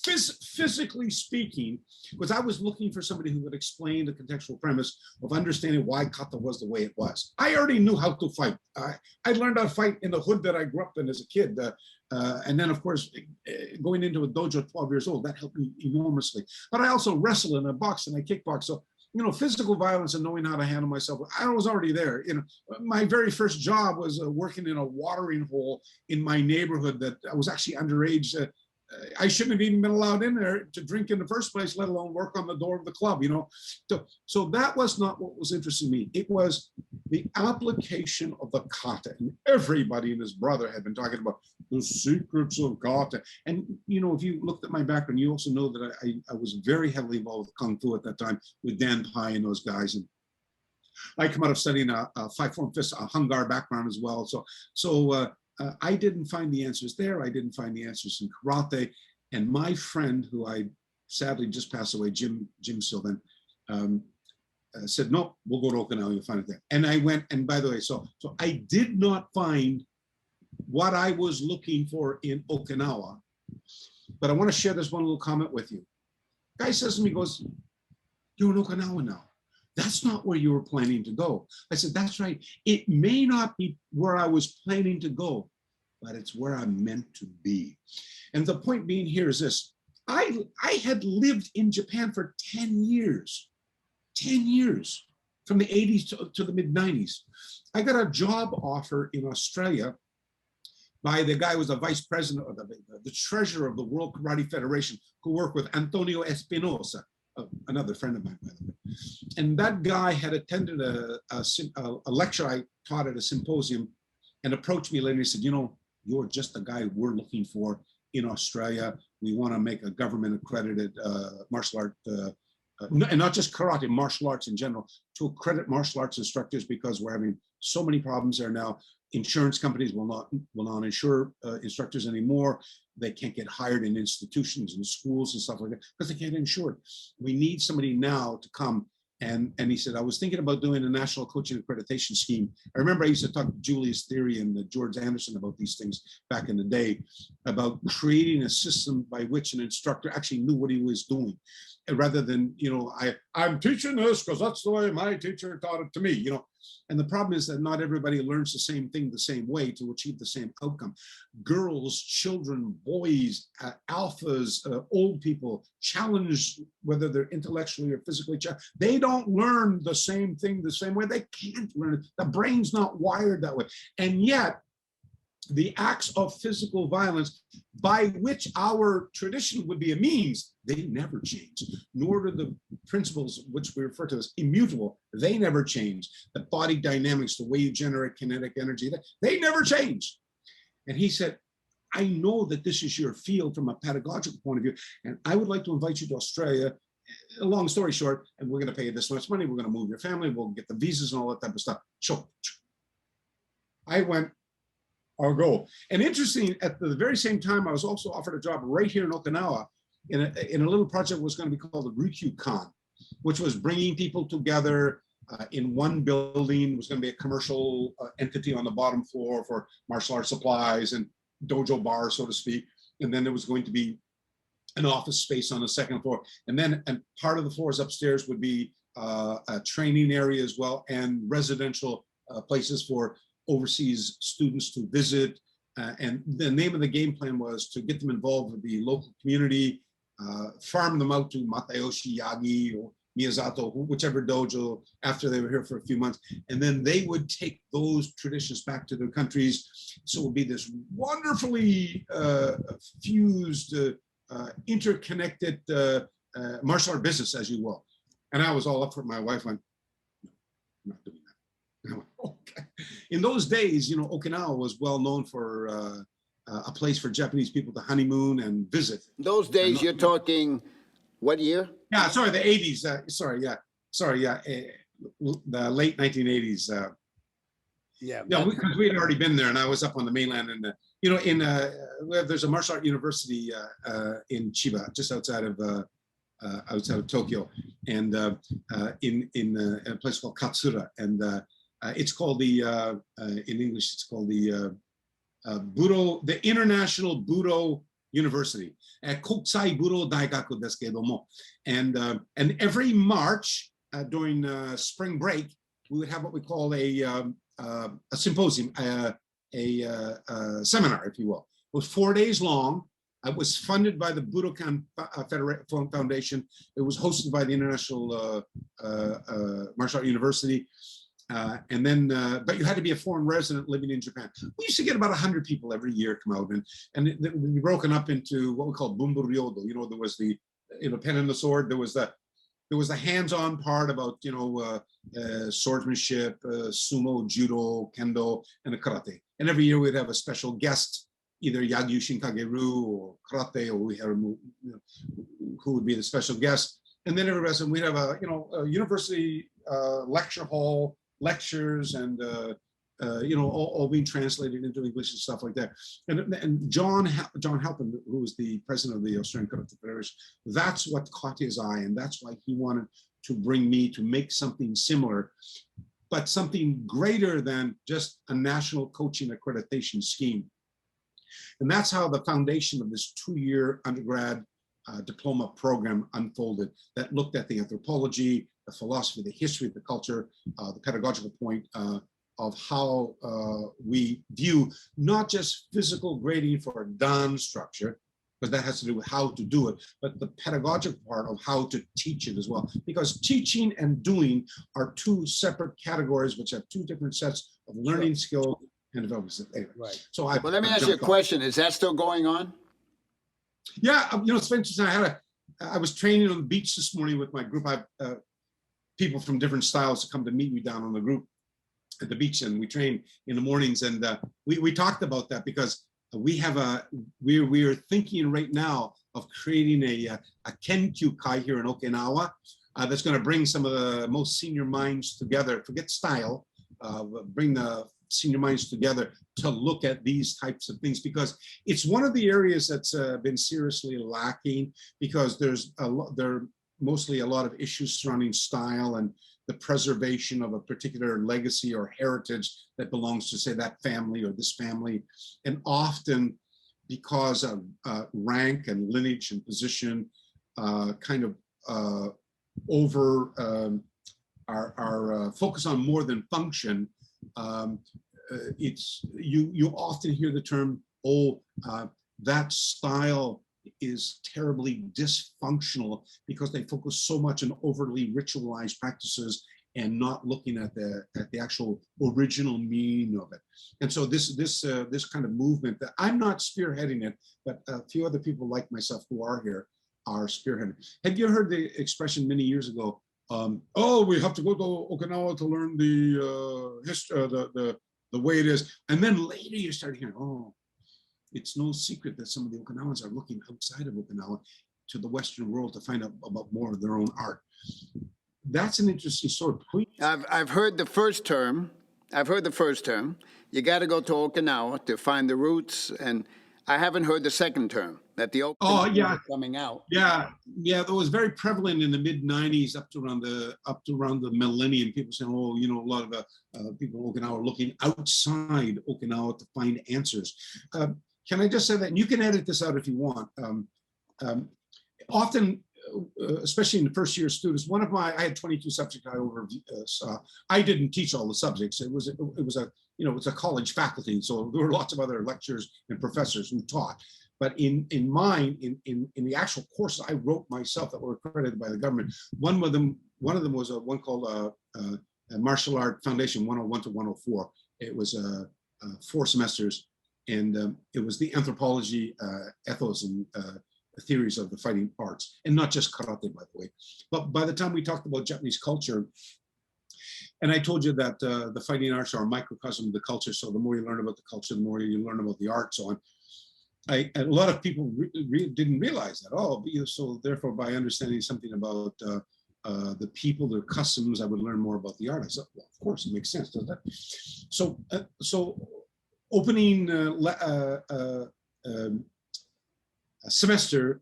physically speaking, because I was looking for somebody who would explain the contextual premise of understanding why kata was the way it was. I already knew how to fight. I learned how to fight in the hood that I grew up in as a kid. And then, of course, going into a dojo at 12 years old, that helped me enormously. But I also wrestle and I box and I kickbox. So, physical violence and knowing how to handle myself, I was already there. My very first job was working in a watering hole in my neighborhood that I was actually underage. I shouldn't have even been allowed in there to drink in the first place, let alone work on the door of the club, So that was not what was interesting me. It was the application of the kata. And everybody and his brother had been talking about the secrets of kata. And, if you looked at my background, you also know that I was very heavily involved with Kung Fu at that time with Dan Pai and those guys. And I come out of studying a five form fist, a Hung Gar background as well. So I didn't find the answers there. I didn't find the answers in karate. And my friend, who I sadly just passed away, Jim Sylvan, said, no, we'll go to Okinawa, you'll find it there. And I went, and by the way, so I did not find what I was looking for in Okinawa. But I want to share this one little comment with you. Guy says to me, goes, you're in Okinawa now. That's not where you were planning to go. I said, that's right. It may not be where I was planning to go, but it's where I'm meant to be. And the point being here is this. I had lived in Japan for 10 years, from the 80s to the mid 90s. I got a job offer in Australia by the guy who was the vice president or the treasurer of the World Karate Federation, who worked with Antonio Espinosa, another friend of mine, by the way. And that guy had attended a lecture I taught at a symposium and approached me later. He said, you're just the guy we're looking for in Australia. We want to make a government accredited martial art, and not just karate, martial arts in general, to accredit martial arts instructors because we're having so many problems there now. Insurance companies will not insure instructors anymore. They can't get hired in institutions and schools and stuff like that because they can't insure it. We need somebody now to come. And he said, I was thinking about doing a national coaching accreditation scheme. I remember I used to talk to Julius Theory and George Anderson about these things back in the day, about creating a system by which an instructor actually knew what he was doing, rather than, I'm teaching this because that's the way my teacher taught it to me, And the problem is that not everybody learns the same thing the same way to achieve the same outcome. Girls, children, boys, alphas, old people, challenged, whether they're intellectually or physically challenged, they don't learn the same thing the same way. They can't learn it. The brain's not wired that way. And yet, the acts of physical violence by which our tradition would be a means, they never change, nor do the principles which we refer to as immutable, they never change. The body dynamics, the way you generate kinetic energy, they never change. And he said, I know that this is your field from a pedagogical point of view, and I would like to invite you to Australia. A long story short, and we're going to pay you this much money, we're going to move your family, we'll get the visas and all that type of stuff. Sure. I went, I'll go. And interesting, at the very same time, I was also offered a job right here in Okinawa in a little project that was going to be called the Ryukyukan, which was bringing people together in one building. It was going to be a commercial entity on the bottom floor for martial arts supplies and dojo bar, so to speak. And then there was going to be an office space on the second floor. And then part of the floors upstairs would be a training area as well, and residential places for overseas students to visit. And the name of the game plan was to get them involved with the local community, farm them out to Matayoshi, Yagi, or Miyazato, whichever dojo, after they were here for a few months. And then they would take those traditions back to their countries. So it would be this wonderfully fused, interconnected martial art business, as you will. And I was all up for it. My wife went, no, I'm not doing that. And I went, okay. In those days, Okinawa was well known for a place for Japanese people to honeymoon and visit. Those days, you're talking what year? Yeah, sorry, the 80s. The late 1980s. Yeah, because we had already been there, and I was up on the mainland, and there's a martial art university in Chiba, just outside of Tokyo, and in a place called Katsura, and it's called in English, it's called the International Budo University at Kokusai Buro Daigaku desu kedomo. And every March during spring break, we would have what we call a symposium, a seminar, if you will. It was 4 days long. It was funded by the Budokan Foundation. It was hosted by the International Martial Art University. But you had to be a foreign resident living in Japan. We used to get about 100 people every year come out, and it would be broken up into what we call bunburyodo. You know, there was the pen and the sword. There was the hands-on part about swordsmanship, sumo, judo, kendo, and the karate. And every year we'd have a special guest, either Yagyu Shinkageru or karate, or we had who would be the special guest. And then every resident we'd have a university lecture hall, lectures, and all being translated into English and stuff like that. And John Halpin, who was the president of the Australian Karate Federation, that's what caught his eye, and that's why he wanted to bring me to make something similar, but something greater than just a national coaching accreditation scheme. And that's how the foundation of this 2-year undergrad diploma program unfolded, that looked at the anthropology, the philosophy, the history, the culture, the pedagogical point of how we view not just physical grading for a Dan structure, because that has to do with how to do it, but the pedagogical part of how to teach it as well. Because teaching and doing are two separate categories which have two different sets of learning skills and development. Right. So well, let me ask you a question. Is that still going on? Yeah, it's interesting. I was training on the beach this morning with my group. I have people from different styles to come to meet me down on the group at the beach, and we train in the mornings. And we talked about that because we are thinking right now of creating a Kenkyu Kai here in Okinawa that's going to bring some of the most senior minds together. Forget style, bring the senior minds together to look at these types of things, because it's one of the areas that's been seriously lacking, because there are mostly a lot of issues surrounding style and the preservation of a particular legacy or heritage that belongs to, say, that family or this family. And often because of rank and lineage and position kind of our focus on more than function, you often hear the term, that style is terribly dysfunctional because they focus so much on overly ritualized practices and not looking at the actual original meaning of it. And so this kind of movement that I'm not spearheading it, but a few other people like myself who are here are spearheading. Have you heard the expression many years ago? We have to go to Okinawa to learn the history, the way it is, and then later you start hearing, it's no secret that some of the Okinawans are looking outside of Okinawa to the Western world to find out about more of their own art. That's an interesting story. I've heard the first term. You got to go to Okinawa to find the roots, and I haven't heard the second term, that the Okinawa is coming out. Yeah, that was very prevalent in the mid '90s up to around the millennium. People saying, a lot of people in Okinawa are looking outside Okinawa to find answers. Can I just say that? And you can edit this out if you want. Often, especially in the first year students, I had 22 subjects I oversaw. I didn't teach all the subjects. It was a college faculty, so there were lots of other lecturers and professors who taught. But in the actual courses I wrote myself that were accredited by the government, one of them was one called Martial Art Foundation 101 to 104. It was 4 semesters. And it was the anthropology, ethos, and theories of the fighting arts, and not just karate, by the way. But by the time we talked about Japanese culture, and I told you that the fighting arts are a microcosm of the culture, so the more you learn about the culture, the more you learn about the art, so on. A lot of people didn't realize that. So therefore, by understanding something about the people, their customs, I would learn more about the art. I said, well, of course, it makes sense, doesn't it? So opening semester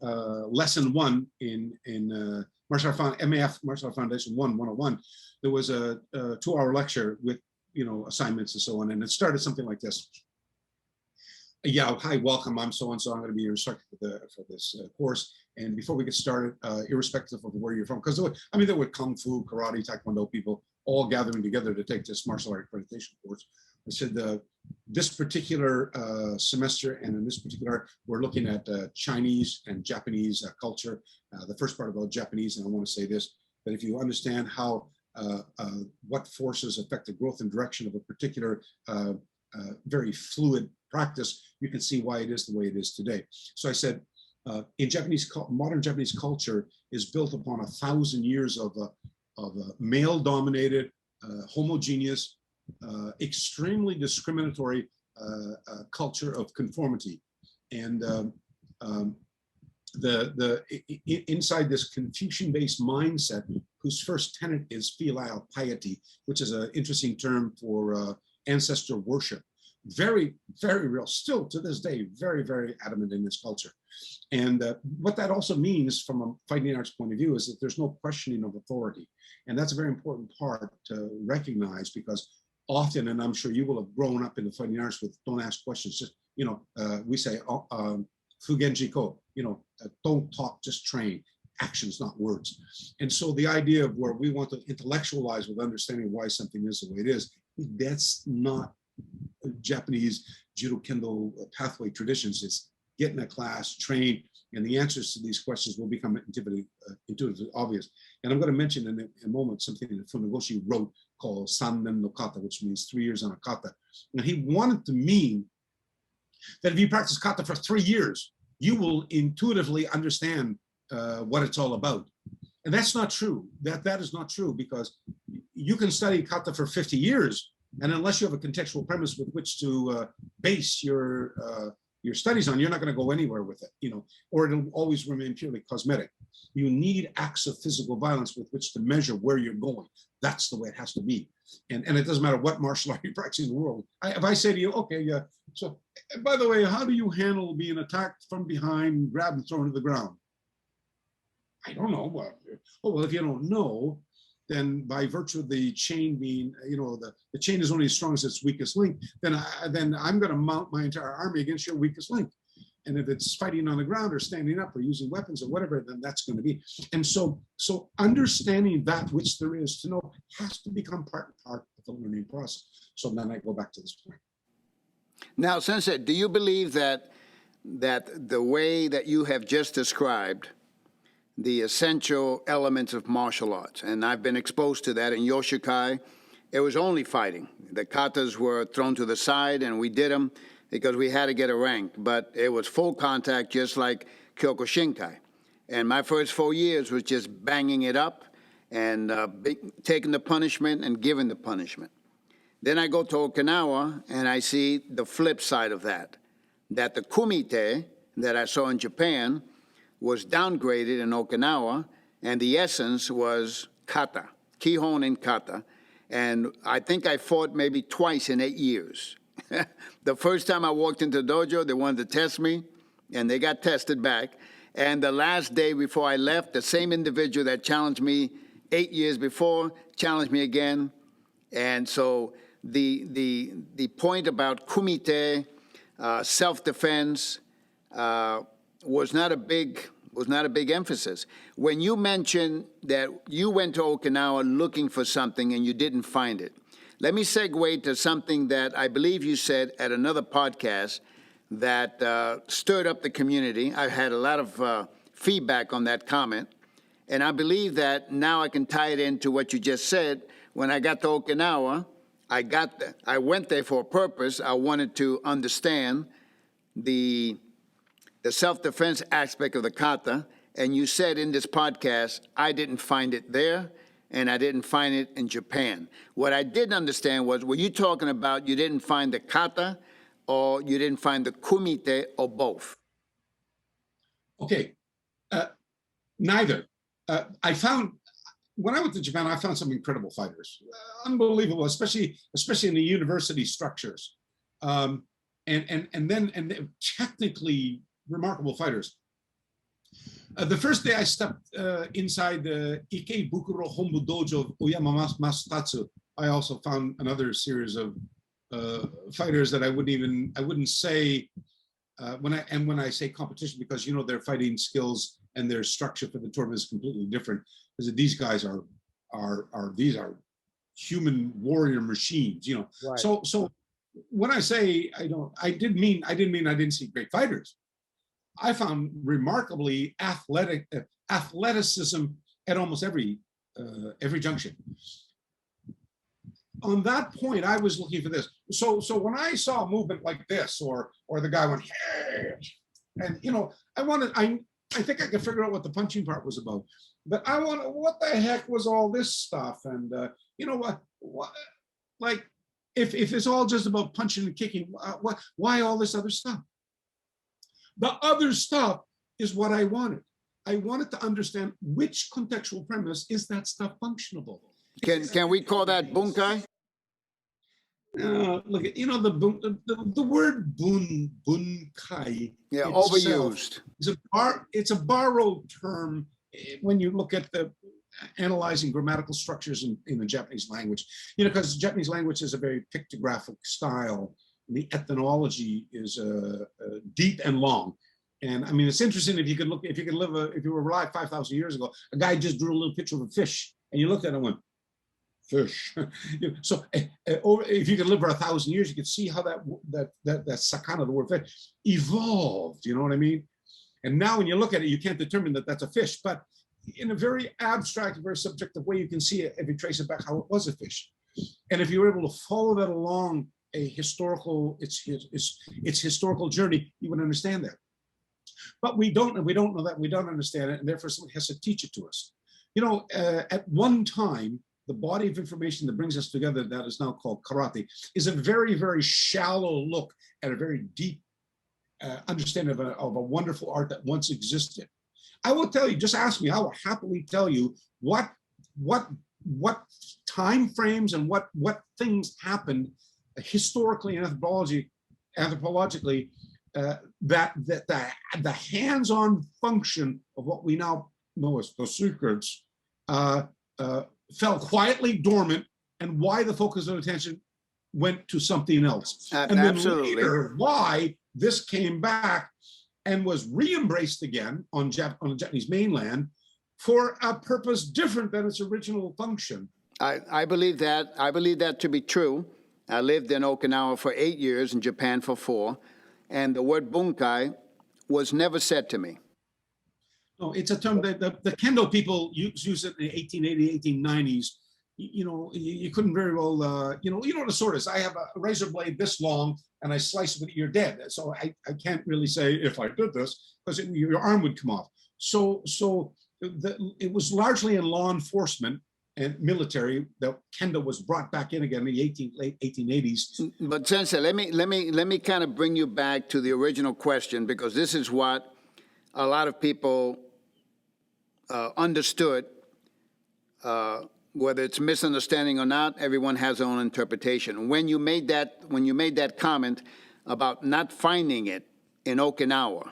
lesson 1 in MAF Martial Art Foundation 101, there was a 2-hour lecture with assignments and so on, and it started something like this. Yeah, hi, welcome. I'm so-and-so. I'm going to be your instructor for this course. And before we get started, irrespective of where you're from, because there were Kung Fu, Karate, Taekwondo people all gathering together to take this martial art accreditation course. I said, this particular semester and in this particular, we're looking at Chinese and Japanese culture. The first part about Japanese, and I want to say this, that if you understand how what forces affect the growth and direction of a particular very fluid practice, you can see why it is the way it is today. So I said, in modern Japanese culture is built upon 1,000 years of male-dominated, homogeneous, extremely discriminatory culture of conformity, and inside this Confucian-based mindset, whose first tenet is filial piety, which is an interesting term for ancestor worship. Very, very real, still to this day, very, very adamant in this culture. And what that also means from a fighting arts point of view is that there's no questioning of authority. And that's a very important part to recognize, because often, and I'm sure you will have grown up in the fighting arts with don't ask questions, just, we say, fugenjiko, don't talk, just train. Actions, not words. And so the idea of where we want to intellectualize with understanding why something is the way it is, that's not Japanese judo kendo pathway traditions. It's get in a class, train, and the answers to these questions will become intuitively obvious. And I'm going to mention in a moment something that Funagoshi wrote called Sanmen no Kata, which means 3 years on a kata. And he wanted to mean that if you practice kata for 3 years, you will intuitively understand what it's all about. And that's not true. That is not true, because you can study kata for 50 years, and unless you have a contextual premise with which to base your studies on, you're not going to go anywhere with it, or it'll always remain purely cosmetic. You need acts of physical violence with which to measure where you're going. That's the way it has to be. And it doesn't matter what martial art you practice in the world. If I say to you, okay, yeah, so by the way, how do you handle being attacked from behind, grabbed and thrown to the ground? I don't know. Well, if you don't know, then by virtue of the chain being, the chain is only as strong as its weakest link, then I'm going to mount my entire army against your weakest link. And if it's fighting on the ground or standing up or using weapons or whatever, then that's going to be. And so understanding that which there is to know has to become part of the learning process. So then I go back to this point. Now, Sensei, do you believe that the way that you have just described the essential elements of martial arts, and I've been exposed to that in Yoshikai, it was only fighting. The katas were thrown to the side, and we did them because we had to get a rank, but it was full contact, just like Kyokushinkai. And my first 4 years was just banging it up and taking the punishment and giving the punishment. Then I go to Okinawa, and I see the flip side of that the kumite that I saw in Japan was downgraded in Okinawa, and the essence was kata, kihon and kata. And I think I fought maybe twice in 8 years. The first time I walked into the dojo, they wanted to test me, and they got tested back. And the last day before I left, the same individual that challenged me 8 years before challenged me again. And so the point about kumite, self-defense, was not a big emphasis. When you mentioned that you went to Okinawa looking for something and you didn't find it, let me segue to something that I believe you said at another podcast that stirred up the community. I had a lot of feedback on that comment, and I believe that now I can tie it into what you just said. When I got to Okinawa, I went there for a purpose. I wanted to understand the self-defense aspect of the kata, and you said in this podcast, I didn't find it there, and I didn't find it in Japan. What I didn't understand was, were you talking about you didn't find the kata, or you didn't find the kumite, or both? Okay, neither. When I went to Japan, I found some incredible fighters, unbelievable, especially in the university structures, and technically remarkable fighters. The first day I stepped inside the Ikebukuro Hombu Dojo of Oyama Masutatsu, I also found another series of fighters that I wouldn't say when I say competition, because their fighting skills and their structure for the tournament is completely different, because these guys are human warrior machines. Right. So when I say I didn't mean I didn't see great fighters. I found remarkably athleticism at almost every junction. On that point, I was looking for this. So when I saw a movement like this, or the guy went, hey, and I think I could figure out what the punching part was about. But what the heck was all this stuff? And what like if it's all just about punching and kicking, why all this other stuff? The other stuff is what I wanted. I wanted to understand which contextual premise is that stuff functionable. Can we call that bunkai? Look, the word bunkai. Yeah, overused. It's a borrowed term when you look at the analyzing grammatical structures in the Japanese language. Because the Japanese language is a very pictographic style. The ethnology is deep and long. And I mean, it's interesting if you were alive 5,000 years ago, a guy just drew a little picture of a fish, and you looked at it and went, fish. So if you could live for 1,000 years, you could see how that sakana, the word fish, evolved. You know what I mean? And now when you look at it, you can't determine that that's a fish, but in a very abstract, very subjective way, you can see it if you trace it back how it was a fish. And if you were able to follow that along its historical journey, you would understand that. But we don't know that, we don't understand it, and therefore someone has to teach it to us. At one time, the body of information that brings us together, that is now called karate, is a very, very shallow look at a very deep understanding of a wonderful art that once existed. I will tell you, just ask me, I will happily tell you what time frames and what things happened historically and anthropologically, that the hands-on function of what we now know as the secrets fell quietly dormant, and why the focus of attention went to something else. And then later, why this came back and was re-embraced again on the Japanese mainland for a purpose different than its original function. I believe that to be true. I lived in Okinawa for 8 years, in Japan for 4, and the word bunkai was never said to me. No, it's a term that the kendo people use it in the 1880s, 1890s. You couldn't very well, you know what a sword is. I have a razor blade this long, and I slice it with it, you're dead. So I can't really say if I did this, because your arm would come off. So it was largely in law enforcement and military that kendo was brought back in again in the late 1880s. But Sensei, let me kind of bring you back to the original question, because this is what a lot of people understood. Whether it's misunderstanding or not, everyone has their own interpretation. When you made that comment about not finding it in Okinawa,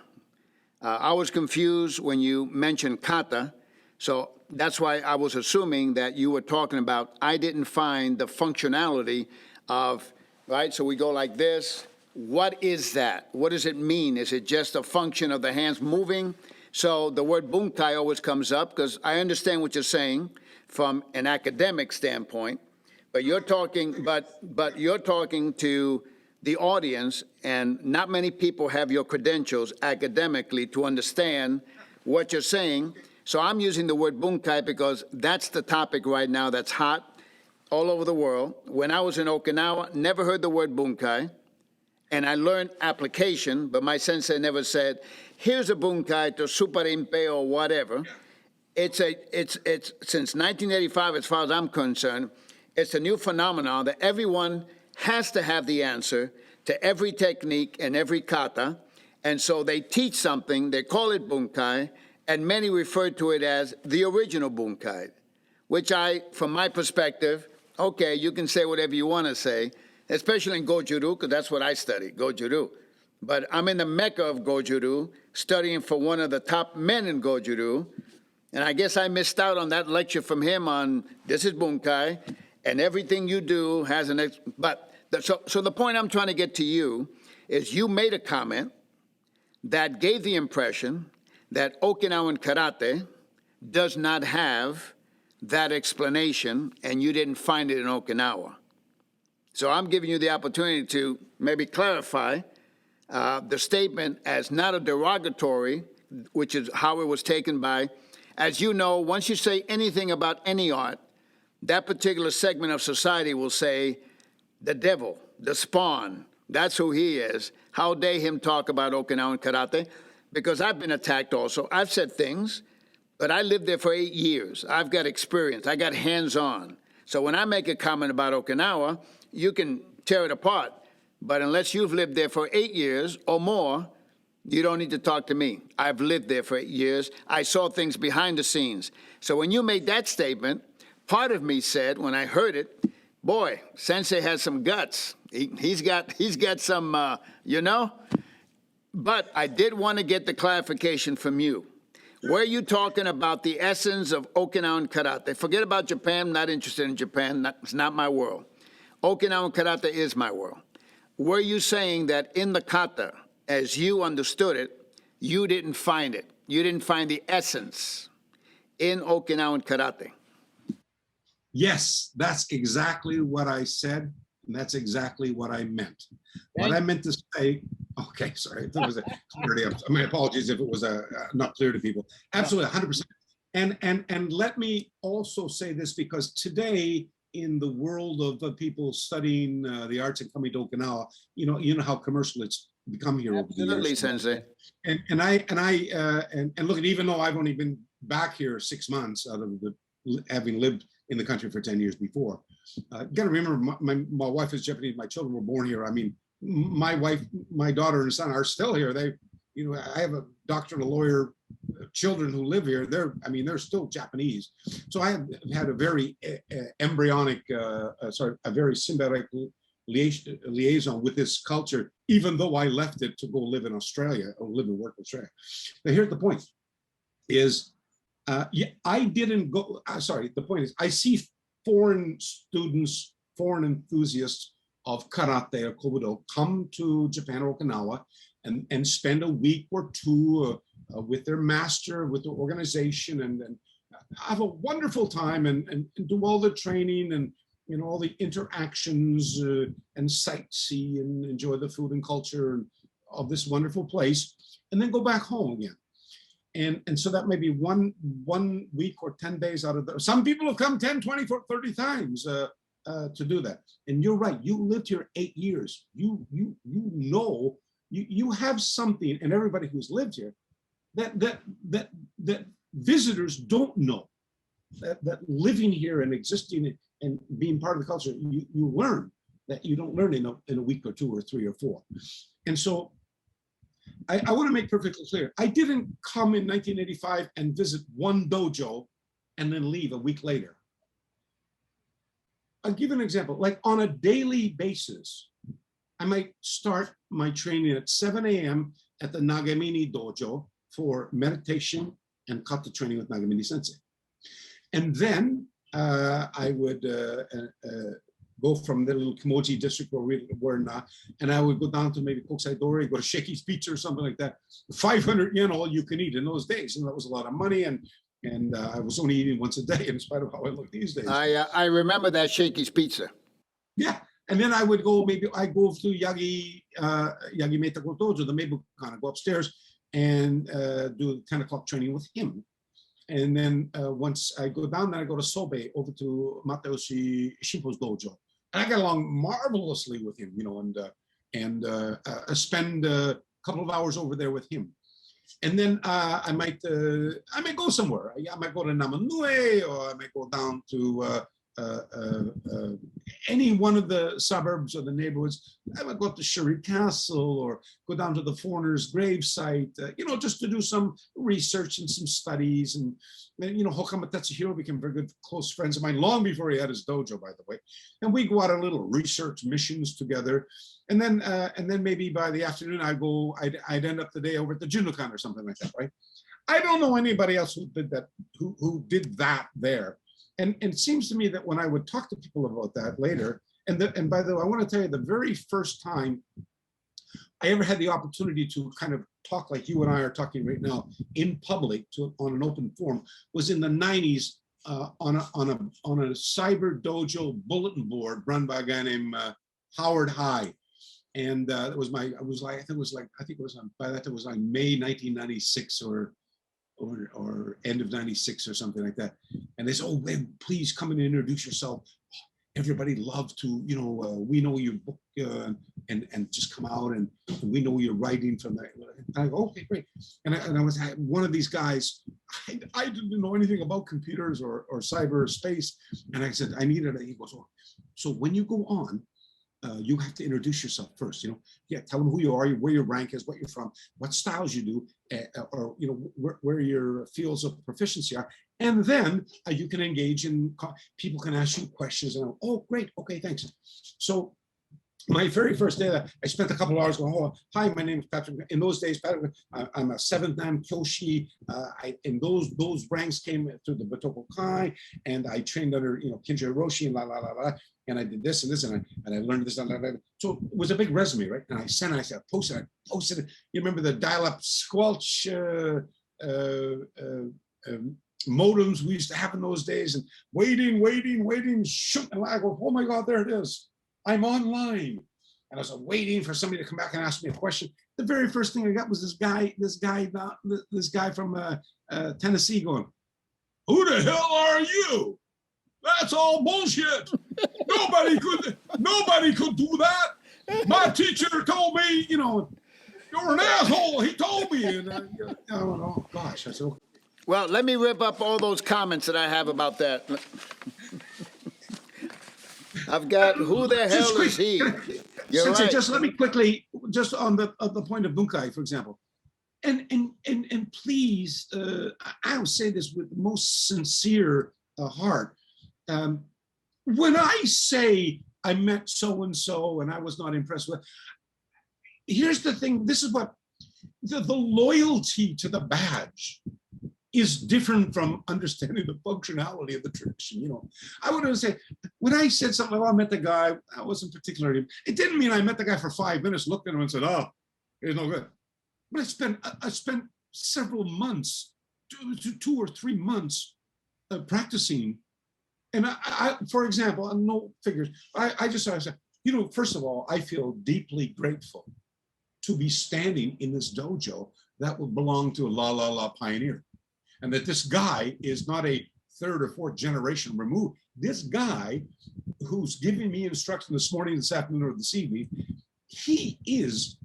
I was confused when you mentioned kata. So that's why I was assuming that you were talking about, I didn't find the functionality of, right? So we go like this. What is that? What does it mean? Is it just a function of the hands moving? So the word bunkai always comes up, because I understand what you're saying from an academic standpoint, but you're talking to the audience, and not many people have your credentials academically to understand what you're saying. So I'm using the word bunkai because that's the topic right now that's hot all over the world. When I was in Okinawa, never heard the word bunkai, and I learned application, but my sensei never said, here's a bunkai to superimpe or whatever. It's since 1985, as far as I'm concerned, it's a new phenomenon that everyone has to have the answer to every technique and every kata. And so they teach something, they call it bunkai, and many refer to it as the original bunkai, which from my perspective, okay, you can say whatever you want to say, especially in Goju-ryu, because that's what I study, Goju-ryu. But I'm in the mecca of Goju-ryu, studying for one of the top men in Goju-ryu, and I guess I missed out on that lecture from him on this is bunkai, and everything you do has an so the point I'm trying to get to you is, you made a comment that gave the impression that Okinawan karate does not have that explanation, and you didn't find it in Okinawa. So I'm giving you the opportunity to maybe clarify the statement as not a derogatory, which is how it was taken by. As you know, once you say anything about any art, that particular segment of society will say, the devil, the spawn, that's who he is. How dare him talk about Okinawan karate? Because I've been attacked also. I've said things, but I lived there for 8 years. I've got experience. I got hands-on. So when I make a comment about Okinawa, you can tear it apart. But unless you've lived there for 8 years or more, you don't need to talk to me. I've lived there for 8 years. I saw things behind the scenes. So when you made that statement, part of me said, when I heard it, boy, Sensei has some guts. He's got some, you know? But I did want to get the clarification from you. Were you talking about the essence of Okinawan karate? Forget about Japan. I'm not interested in Japan. It's not my world. Okinawan karate is my world. Were you saying that in the kata, as you understood it, you didn't find it? You didn't find the essence in Okinawan karate? Yes, that's exactly what I said, and that's exactly what I meant. What I meant to say, okay, sorry, if there was a clarity. My apologies if it was not clear to people. Absolutely, 100%. And let me also say this, because today in the world of people studying the arts and coming to Okinawa, you know how commercial it's become here over the years. Absolutely, Sensei. And look, even though I've only been back here 6 months out of having lived in the country for 10 years before. You got to remember, my wife is Japanese. My children were born here. I mean, my wife, my daughter and son are still here. I have a doctor and a lawyer, children who live here. They're still Japanese. So I have had a very embryonic, a very symbiotic liaison with this culture, even though I left it to go live in Australia or live and work in Australia. But here's the point: I didn't go. The point is, I see foreign students, foreign enthusiasts of karate or kobudo come to Japan or Okinawa and spend a week or two with their master, with the organization, and have a wonderful time and do all the training and all the interactions and sightsee and enjoy the food and culture of this wonderful place, and then go back home again. And so that may be one week or 10 days out of the, some people have come 10, 20, 30 times to do that. And you're right, you lived here 8 years. You know, you have something, and everybody who's lived here, that visitors don't know, that living here and existing and being part of the culture, you learn that you don't learn in a week or 2 or 3 or 4. And so I want to make perfectly clear, I didn't come in 1985 and visit one dojo and then leave a week later. I'll give an example. Like on a daily basis, I might start my training at 7 a.m. at the Nagamini dojo for meditation and kata training with Nagamini Sensei. And then I would go from the little Kimoji district where we were now, and I would go down to maybe Kokusai Dori, go to Shaky's Pizza or something like that. 500 yen all you can eat in those days, and that was a lot of money. And I was only eating once a day, in spite of how I look these days. I remember that Shaky's Pizza. Yeah, and then I would go. Maybe I go to Yagi Meitako Dojo, the Meibukana, go upstairs and do 10 o'clock training with him. And then once I go down there, I go to Sobe over to Mateoshi Shimpo's dojo. And I got along marvelously with him, and spend a couple of hours over there with him. And then I might go somewhere. I might go to Namanue, or I might go down to any one of the suburbs or the neighborhoods. I might go to Shuri Castle or go down to the foreigner's grave site, just to do some research and some studies. And Hokama Tetsuhiro became very good close friends of mine long before he had his dojo, by the way. And we go out on little research missions together. And then maybe by the afternoon I'd end up the day over at the Junokan or something like that, right? I don't know anybody else who did that, who did that there. And it seems to me that when I would talk to people about that later, and by the way, I want to tell you, the very first time I ever had the opportunity to kind of talk like you and I are talking right now in public on an open forum was in the 90s on a cyber dojo bulletin board run by a guy named Howard High. And it was by that it was like May 1996 or end of 96 or something like that. And they said, oh, please come and introduce yourself. Everybody loved to, we know your book and just come out and we know you're writing from that. And I go, okay, great. And I was one of these guys, I didn't know anything about computers or cyberspace. And I said, I needed it. He goes, oh, so when you go on, you have to introduce yourself first, tell them who you are, where your rank is, what you're from, what styles you do, or, where your fields of proficiency are. And then you can engage in, people can ask you questions and oh, great. Okay, thanks. So my very first day, I spent a couple of hours going, oh, hi, my name is Patrick. In those days, Patrick, I'm a 7th Dan Kyoshi. And those ranks came through the Batoko Kai, and I trained under, Kinji Hiroshi and la, la, la, la. And I did this and this, and I learned this. And so it was a big resume, right? And I posted it. You remember the dial-up squelch modems we used to have in those days, and waiting, shoot, and I go, oh my God, there it is. I'm online. And I was waiting for somebody to come back and ask me a question. The very first thing I got was this guy from Tennessee going, who the hell are you? That's all bullshit. Nobody could do that. My teacher told me, you're an asshole. He told me. And oh gosh, I said, okay. Well, let me rip up all those comments that I have about that. I've got, who the hell is he? You're Sensei, right. just let me quickly, just on the point of Bunkai, for example. And please, I'll say this with the most sincere heart. When I say I met so-and-so and I was not impressed with, here's the thing, this is what, the loyalty to the badge is different from understanding the functionality of the tradition. I would say, when I said something, I met the guy, I wasn't particularly, it didn't mean I met the guy for 5 minutes, looked at him and said, oh, he's no good. But I spent several months, 2 or 3 months practicing. And I, for example, no figures, I just said, first of all, I feel deeply grateful to be standing in this dojo that would belong to a La pioneer. And that this guy is not a 3rd or 4th generation removed. This guy who's giving me instruction this morning, this afternoon, or this evening, he is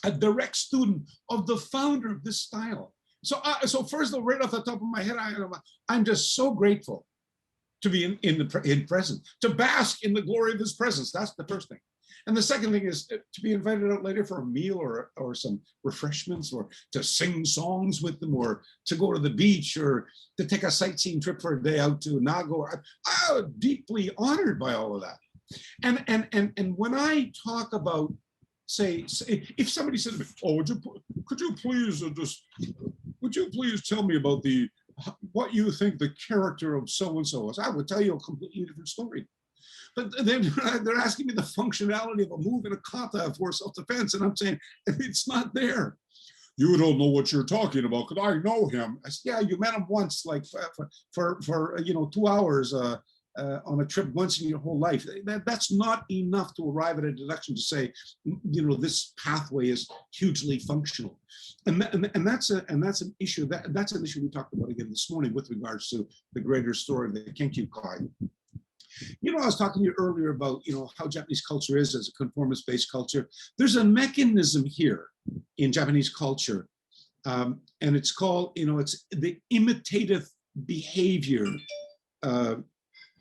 a direct student of the founder of this style. So first of all, right off the top of my head, I'm just so grateful to be in presence, to bask in the glory of his presence. That's the first thing. And the second thing is to be invited out later for a meal or some refreshments, or to sing songs with them, or to go to the beach, or to take a sightseeing trip for a day out to Nago. I'm deeply honored by all of that. And when I talk about, say if somebody said to me, oh, could you please tell me about what you think the character of so-and-so is? I would tell you a completely different story. But then they're asking me the functionality of a move in a kata for self-defense, and I'm saying, it's not there. You don't know what you're talking about, because I know him. I said, yeah, you met him once, like for 2 hours on a trip once in your whole life. That's not enough to arrive at a deduction to say, this pathway is hugely functional. And that's an issue that's an issue we talked about again this morning with regards to the greater story of the Kenkyu Kai. I was talking to you earlier about, how Japanese culture is as a conformist-based culture. There's a mechanism here in Japanese culture, and it's called, it's the imitative behavior.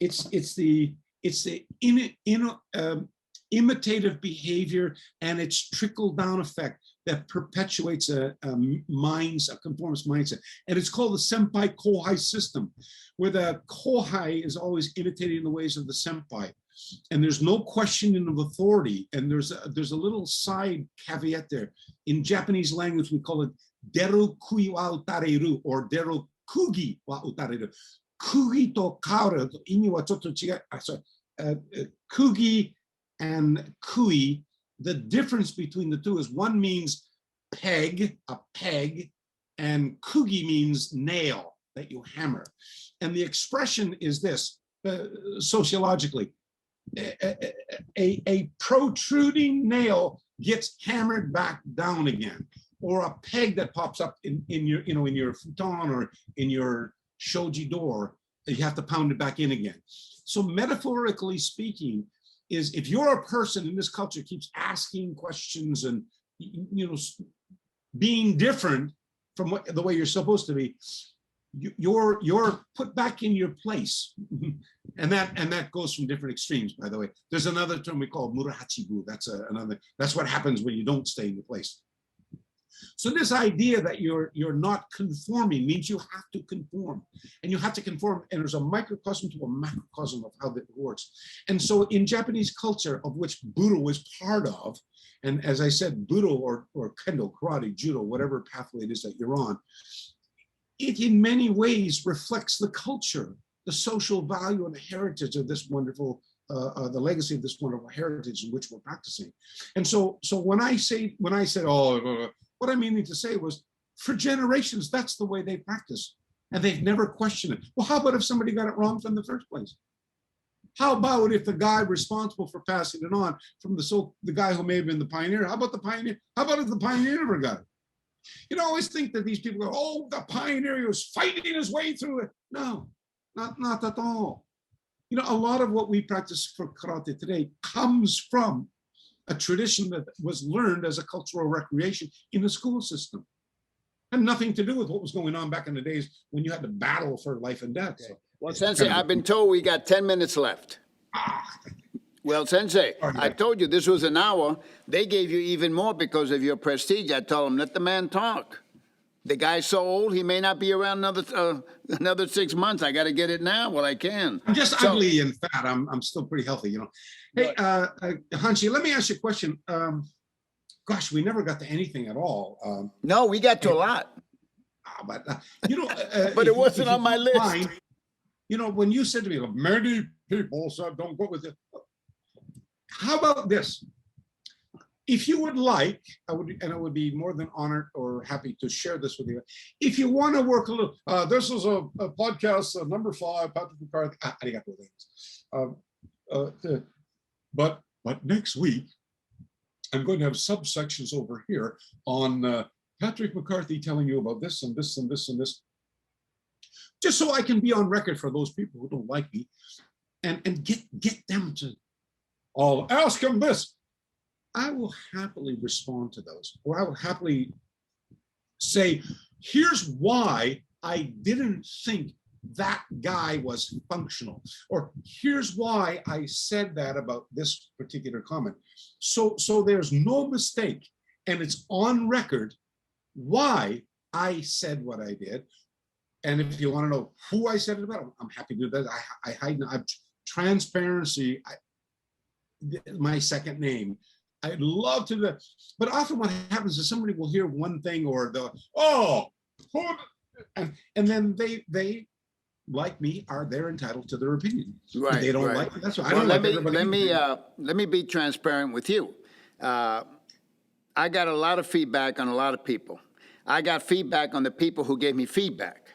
It's the imitative behavior and its trickle-down effect that perpetuates a conformist mindset. And it's called the senpai kohai system, where the kohai is always imitating the ways of the senpai. And there's no questioning of authority. And there's a little side caveat there. In Japanese language, we call it deru kui wa utareru, or deru kugi wa utareru. Kugi to kaoru to imi wa chotto chigai. Kugi and kui the difference between the two is one means peg, a peg, and kugi means nail that you hammer. And the expression is this, sociologically, a protruding nail gets hammered back down again, or a peg that pops up in your futon or in your shoji door, you have to pound it back in again. So metaphorically speaking, is if you're a person in this culture keeps asking questions and being different from the way you're supposed to be, you're put back in your place. and that goes from different extremes, by the way. There's another term we call murahachibu. That's what happens when you don't stay in your place. So this idea that you're not conforming means you have to conform, and you have to conform, and there's a microcosm to a macrocosm of how that works. And so in Japanese culture, of which Budo is part of, and as I said, Budo or Kendo, karate, judo, whatever pathway it is that you're on, it in many ways reflects the culture, the social value and the heritage of this wonderful, the legacy of this wonderful heritage in which we're practicing. And so when I said, what I meaning to say was, for generations, that's the way they practice, and they've never questioned it. Well, how about if somebody got it wrong from the first place? How about if the guy responsible for passing it on from the guy who may have been the pioneer, how about the pioneer? How about if the pioneer never got it? I always think that these people go, oh, the pioneer was fighting his way through it. No, not at all. A lot of what we practice for karate today comes from a tradition that was learned as a cultural recreation in the school system. Had nothing to do with what was going on back in the days when you had to battle for life and death. So, well, Sensei, I've been told we got 10 minutes left. Well, Sensei, I told you this was an hour. They gave you even more because of your prestige. I told them, let the man talk. The guy's so old, he may not be around another 6 months. I got to get it now while I can. I'm just ugly and fat. I'm still pretty healthy, Hey, Hanshi, let me ask you a question. Gosh, we never got to anything at all. No, we got to a lot. But but it wasn't on my list. Mind, when you said to me, many people said don't go with it. How about this? If you would like, I would be more than honored or happy to share this with you. If you want to work a little, this is a podcast number 5, Patrick McCarthy. But next week, I'm going to have subsections over here on Patrick McCarthy telling you about this and this and this and this, just so I can be on record for those people who don't like me, and get them to, I'll ask them this. I will happily respond to those, or I will happily say, here's why I didn't think that guy was functional, or here's why I said that about this particular comment. So there's no mistake, and it's on record why I said what I did. And if you want to know who I said it about, I'm happy to do that. I hide transparency. My second name. I'd love to do that. But often what happens is somebody will hear one thing or and then they like me, they're entitled to their opinion. Right. If they don't like it, that's what I don't like. Let me be transparent with you. I got a lot of feedback on a lot of people. I got feedback on the people who gave me feedback.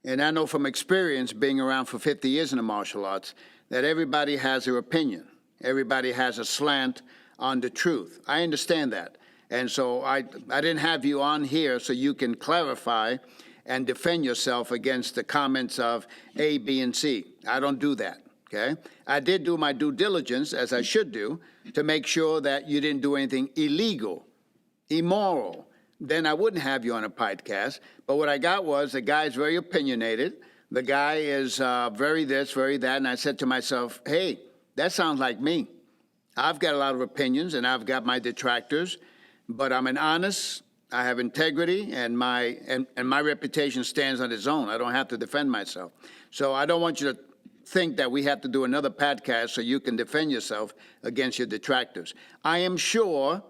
And I know from experience, being around for 50 years in the martial arts, that everybody has their opinion. Everybody has a slant on the truth. I understand that. And so I didn't have you on here so you can clarify and defend yourself against the comments of A, B, and C. I don't do that, okay? I did do my due diligence, as I should do, to make sure that you didn't do anything illegal, immoral. Then I wouldn't have you on a podcast. But what I got was the guy's very opinionated. The guy is very this, very that. And I said to myself, hey, that sounds like me. I've got a lot of opinions, and I've got my detractors, but I'm an honest, I have integrity, and my reputation stands on its own. I don't have to defend myself. So I don't want you to think that we have to do another podcast so you can defend yourself against your detractors. I am sure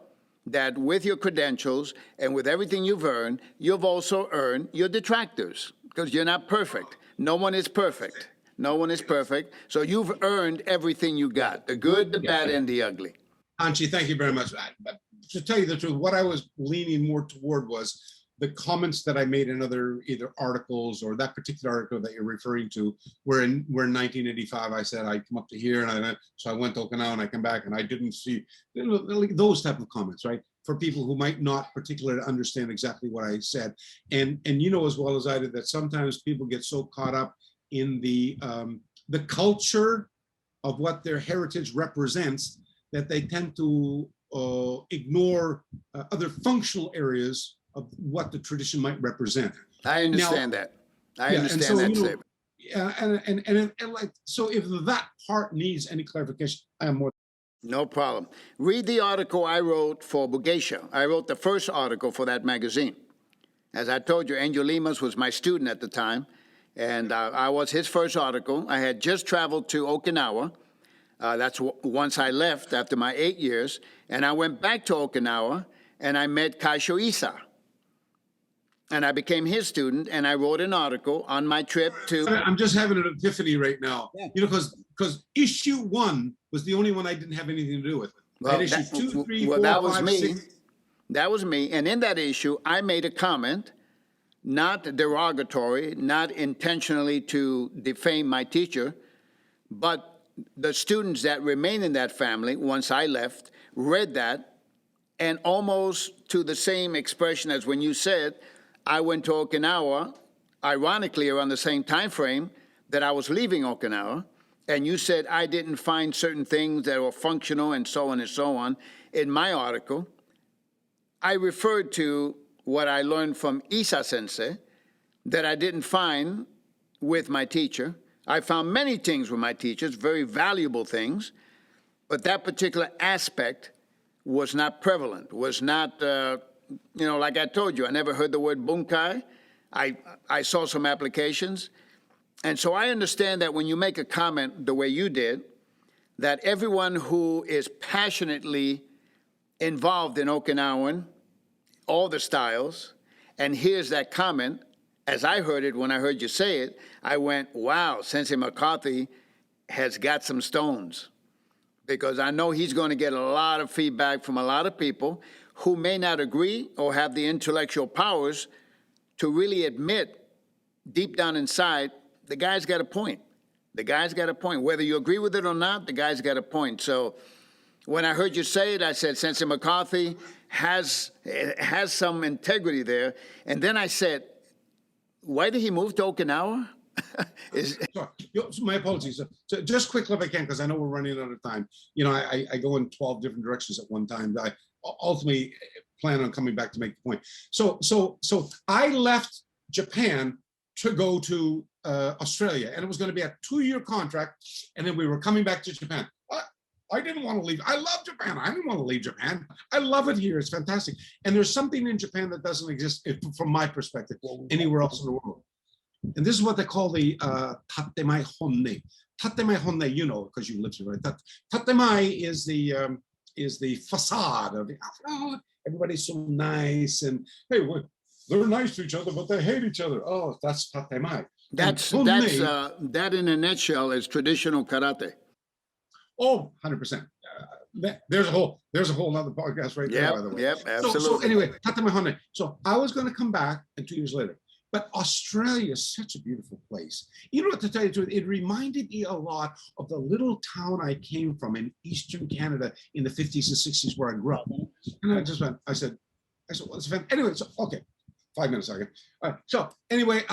that with your credentials and with everything you've also earned your detractors, because you're not perfect. No one is perfect. No one is perfect. So you've earned everything you got, the good, the bad, and the ugly. Hanshi, thank you very much. To tell you the truth, what I was leaning more toward was the comments that I made in other either articles or that particular article that you're referring to, where in 1985 I said I come up to here and so I went to Okinawa and I come back and I didn't see, like those type of comments, right? For people who might not particularly understand exactly what I said, and you know as well as I did that sometimes people get so caught up in the culture of what their heritage represents that they tend to ignore other functional areas of what the tradition might represent. I understand that. I understand that statement. Yeah, and like, so if that part needs any clarification, I am more. No problem. Read the article I wrote for Bugeisha. I wrote the first article for that magazine. As I told you, Angel Limas was my student at the time, and I was his first article. I had just traveled to Okinawa. That's once I left after my 8 years, and I went back to Okinawa, and I met Kaisho Isa. And I became his student, and I wrote an article on my trip to... I'm just having an epiphany right now, you know, because issue 1 was the only one I didn't have anything to do with. Well, issue 2, 3, 4, that was 5, me. 6. That was me. And in that issue, I made a comment, not derogatory, not intentionally to defame my teacher, but the students that remained in that family, once I left, read that, and almost to the same expression as when you said, I went to Okinawa, ironically around the same time frame that I was leaving Okinawa, and you said I didn't find certain things that were functional and so on and so on. In my article, I referred to what I learned from Isa Sensei that I didn't find with my teacher. I found many things with my teachers, very valuable things, but that particular aspect was not prevalent, was not, you know, like I told you, I never heard the word bunkai. I saw some applications. And so I understand that when you make a comment the way you did, that everyone who is passionately involved in Okinawan, all the styles, and hears that comment, as I heard it when I heard you say it, I went, wow, Sensei McCarthy has got some stones. Because I know he's going to get a lot of feedback from a lot of people who may not agree or have the intellectual powers to really admit deep down inside, the guy's got a point. The guy's got a point. Whether you agree with it or not, the guy's got a point. So when I heard you say it, I said, Sensei McCarthy has some integrity there. And then I said, why did he move to Okinawa? My apologies. So just quickly if I can, because I know we're running out of time. You know, I go in 12 different directions at one time. I ultimately plan on coming back to make the point. So I left Japan to go to Australia, and it was going to be a 2-year contract, and then we were coming back to Japan. I didn't want to leave. I love Japan. I didn't want to leave Japan. I love it here. It's fantastic. And there's something in Japan that doesn't exist, from my perspective, anywhere else in the world. And this is what they call the TMAI honne. TMAI honne, you know, because you live here, right? TMAI is the facade of, oh, everybody's so nice, and hey, they're nice to each other, but they hate each other. Oh, that's TMAI. That in a nutshell is traditional karate. Oh, 100%. There's a whole other podcast right there, by the way. Yep, absolutely. So anyway, TMAI honne. So I was going to come back, and 2 years later. But Australia is such a beautiful place. You know what, to tell you the truth, it reminded me a lot of the little town I came from in Eastern Canada in the 50s and 60s where I grew up. And I just went, I said, what's the anyway, so, okay, 5 minutes, okay. All right, so anyway,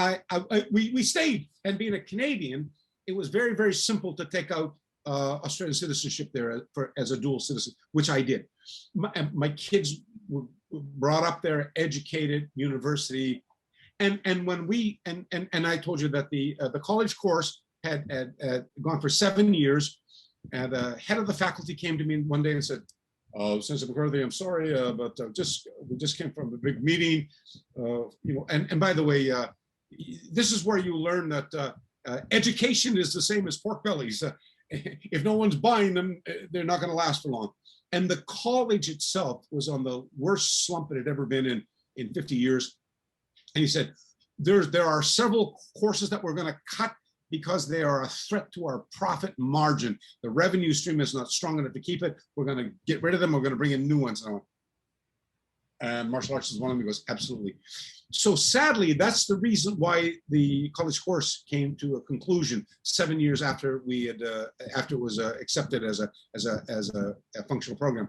we stayed, and being a Canadian, it was very, very simple to take out Australian citizenship there as a dual citizen, which I did. My kids were brought up there, educated, university. And when we and I told you that the college course had gone for 7 years, and the head of the faculty came to me one day and said, Sensei McCarthy, I'm sorry, but we just came from a big meeting, you know. And by the way, this is where you learn that education is the same as pork bellies. If no one's buying them, they're not going to last for long. And the college itself was on the worst slump it had ever been in 50 years. And he said, there are several courses that we're going to cut because they are a threat to our profit margin. The revenue stream is not strong enough to keep it. We're going to get rid of them. We're going to bring in new ones. And martial arts is one of them. He goes, absolutely. So sadly, that's the reason why the college course came to a conclusion 7 years after we had after it was accepted as a functional program.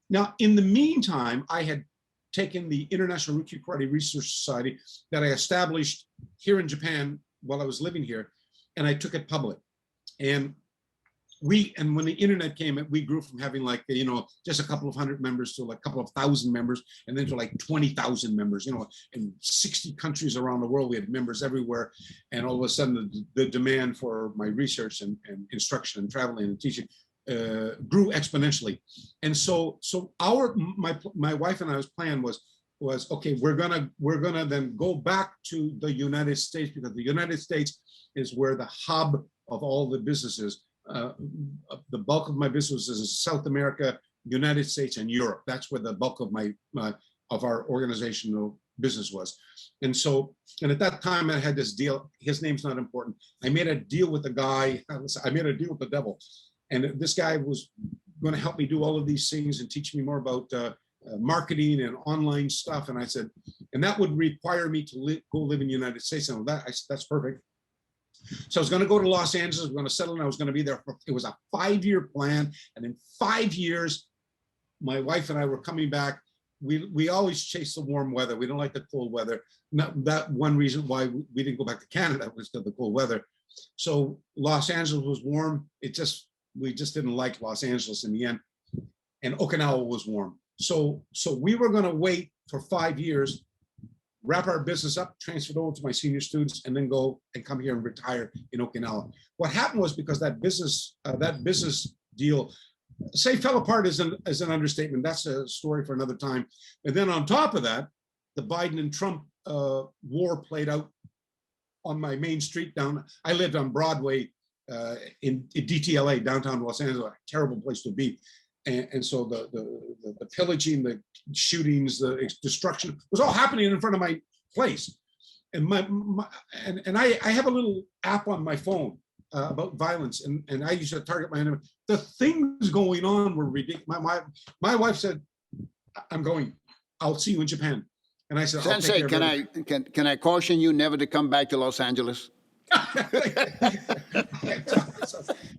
Now, in the meantime, I had taken the International Ryukyu Karate Research Society that I established here in Japan while I was living here, and I took it public. And when the internet came, we grew from having like, just a couple of hundred members to like a couple of thousand members, and then to like 20,000 members, in 60 countries around the world. We had members everywhere. And all of a sudden the demand for my research and instruction and traveling and teaching grew exponentially. And so my wife and I's plan was okay, we're gonna then go back to the United States, because the United States is where the hub of all the businesses. The bulk of my business is in South America, United States, and Europe. That's where the bulk of of our organizational business was. And at that time I had this deal. His name's not important. I made a deal with the guy. I made a deal with the devil. And this guy was going to help me do all of these things and teach me more about marketing and online stuff. And I said, and that would require me to go live in the United States. And that's perfect. So I was going to go to Los Angeles. I was going to settle, and I was going to be there. It was a 5-year plan. And in 5 years, my wife and I were coming back. We always chase the warm weather. We don't like the cold weather. Not that one reason why we didn't go back to Canada was because of the cold weather. So Los Angeles was warm. We just didn't like Los Angeles in the end. And Okinawa was warm. So we were going to wait for 5 years, wrap our business up, transfer it over to my senior students, and then go and come here and retire in Okinawa. What happened was, because that business deal, fell apart is an understatement. That's a story for another time. And then on top of that, the Biden and Trump war played out on my main street down. I lived on Broadway in DTLA, downtown Los Angeles, a terrible place to be. And so the pillaging, the shootings, the destruction was all happening in front of my place. And I have a little app on my phone about violence, and I used to target my enemy. The things going on were ridiculous. My wife said, "I'm going. I'll see you in Japan." And I said, Sensei, can I caution you never to come back to Los Angeles?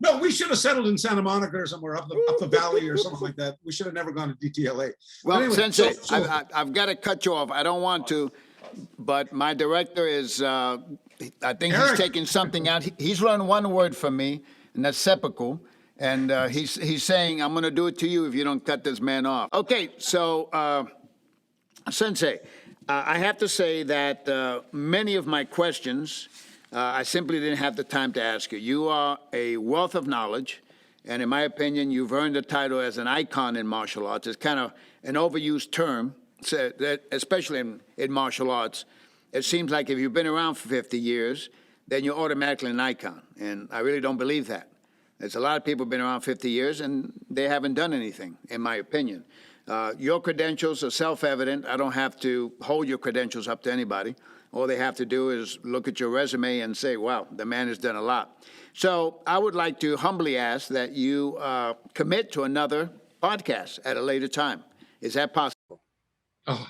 No, we should have settled in Santa Monica or somewhere up the valley or something like that. We should have never gone to DTLA. Well, anyway, Sensei, I've got to cut you off. I don't want to, but my director is, I think Eric. He's taking something out. He's learned one word from me, and that's seppuku. And he's saying, I'm going to do it to you if you don't cut this man off. Okay, so, Sensei, I have to say that many of my questions, I simply didn't have the time to ask you. You are a wealth of knowledge, and in my opinion, you've earned the title as an icon in martial arts. It's kind of an overused term, especially in martial arts. It seems like if you've been around for 50 years, then you're automatically an icon, and I really don't believe that. There's a lot of people who've been around 50 years, and they haven't done anything, in my opinion. Your credentials are self-evident. I don't have to hold your credentials up to anybody. All they have to do is look at your resume and say, wow, the man has done a lot. So I would like to humbly ask that you commit to another podcast at a later time. Is that possible? Oh,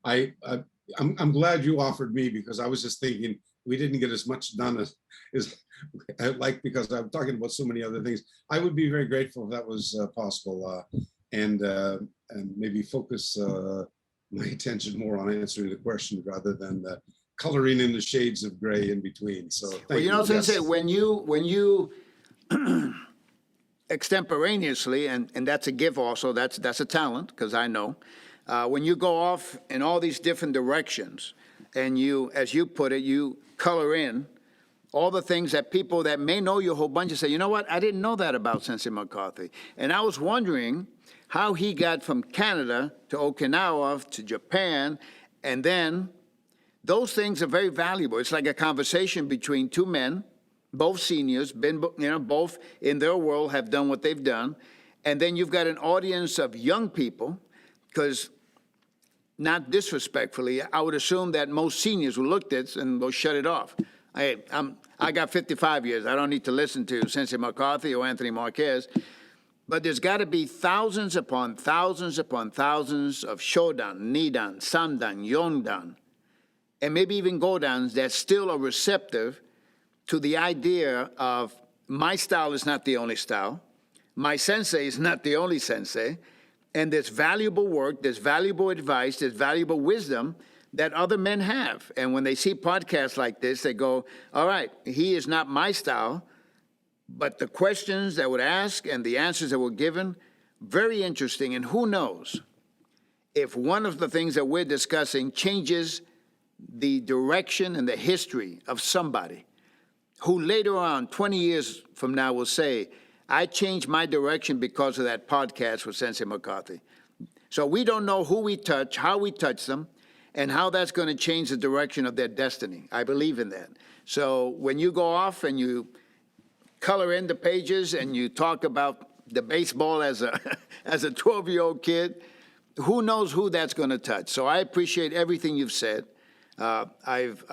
I'm glad you offered me, because I was just thinking we didn't get as much done as I like, because I'm talking about so many other things. I would be very grateful if that was possible, and maybe focus my attention more on answering the question rather than coloring in the shades of gray in between. So thank you. Sensei, yes. when you extemporaneously, and that's a gift also, that's a talent, because I know, when you go off in all these different directions, and you, as you put it, you color in all the things that people that may know you a whole bunch of say, you know what, I didn't know that about Sensei McCarthy. And I was wondering how he got from Canada to Okinawa to Japan, and then those things are very valuable. It's like a conversation between two men, both seniors, both in their world have done what they've done, and then you've got an audience of young people, because not disrespectfully, I would assume that most seniors will look at this and will shut it off. I got 55 years. I don't need to listen to Sensei McCarthy or Anthony Marquez. But there's got to be thousands upon thousands upon thousands of shodan, nidan, sandan, yondan, and maybe even godans that still are receptive to the idea of my style is not the only style, my sensei is not the only sensei, and there's valuable work, there's valuable advice, there's valuable wisdom that other men have. And when they see podcasts like this, they go, all right, he is not my style, but the questions that were asked and the answers that were given, very interesting. And who knows if one of the things that we're discussing changes the direction and the history of somebody who later on, 20 years from now, will say, I changed my direction because of that podcast with Sensei McCarthy. So we don't know who we touch, how we touch them, and how that's going to change the direction of their destiny. I believe in that. So when you go off and you color in the pages and you talk about the baseball as a as a 12-year-old kid, who knows who that's going to touch. So I appreciate everything you've said. I've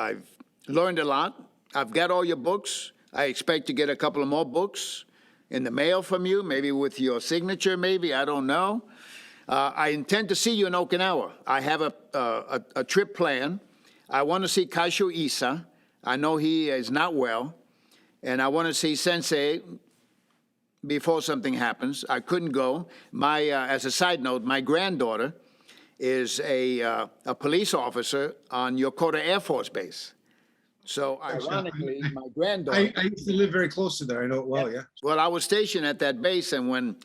learned a lot. I've got all your books. I expect to get a couple of more books in the mail from you, maybe with your signature, maybe, I don't know. I intend to see you in Okinawa. I have a trip planned. I want to see Kaisho Isa. I know he is not well. And I want to see Sensei before something happens. I couldn't go. As a side note, my granddaughter is a police officer on Yokota Air Force Base. So ironically, my granddaughter. I used to live very close to there. I know it well, yeah. Well, I was stationed at that base, and when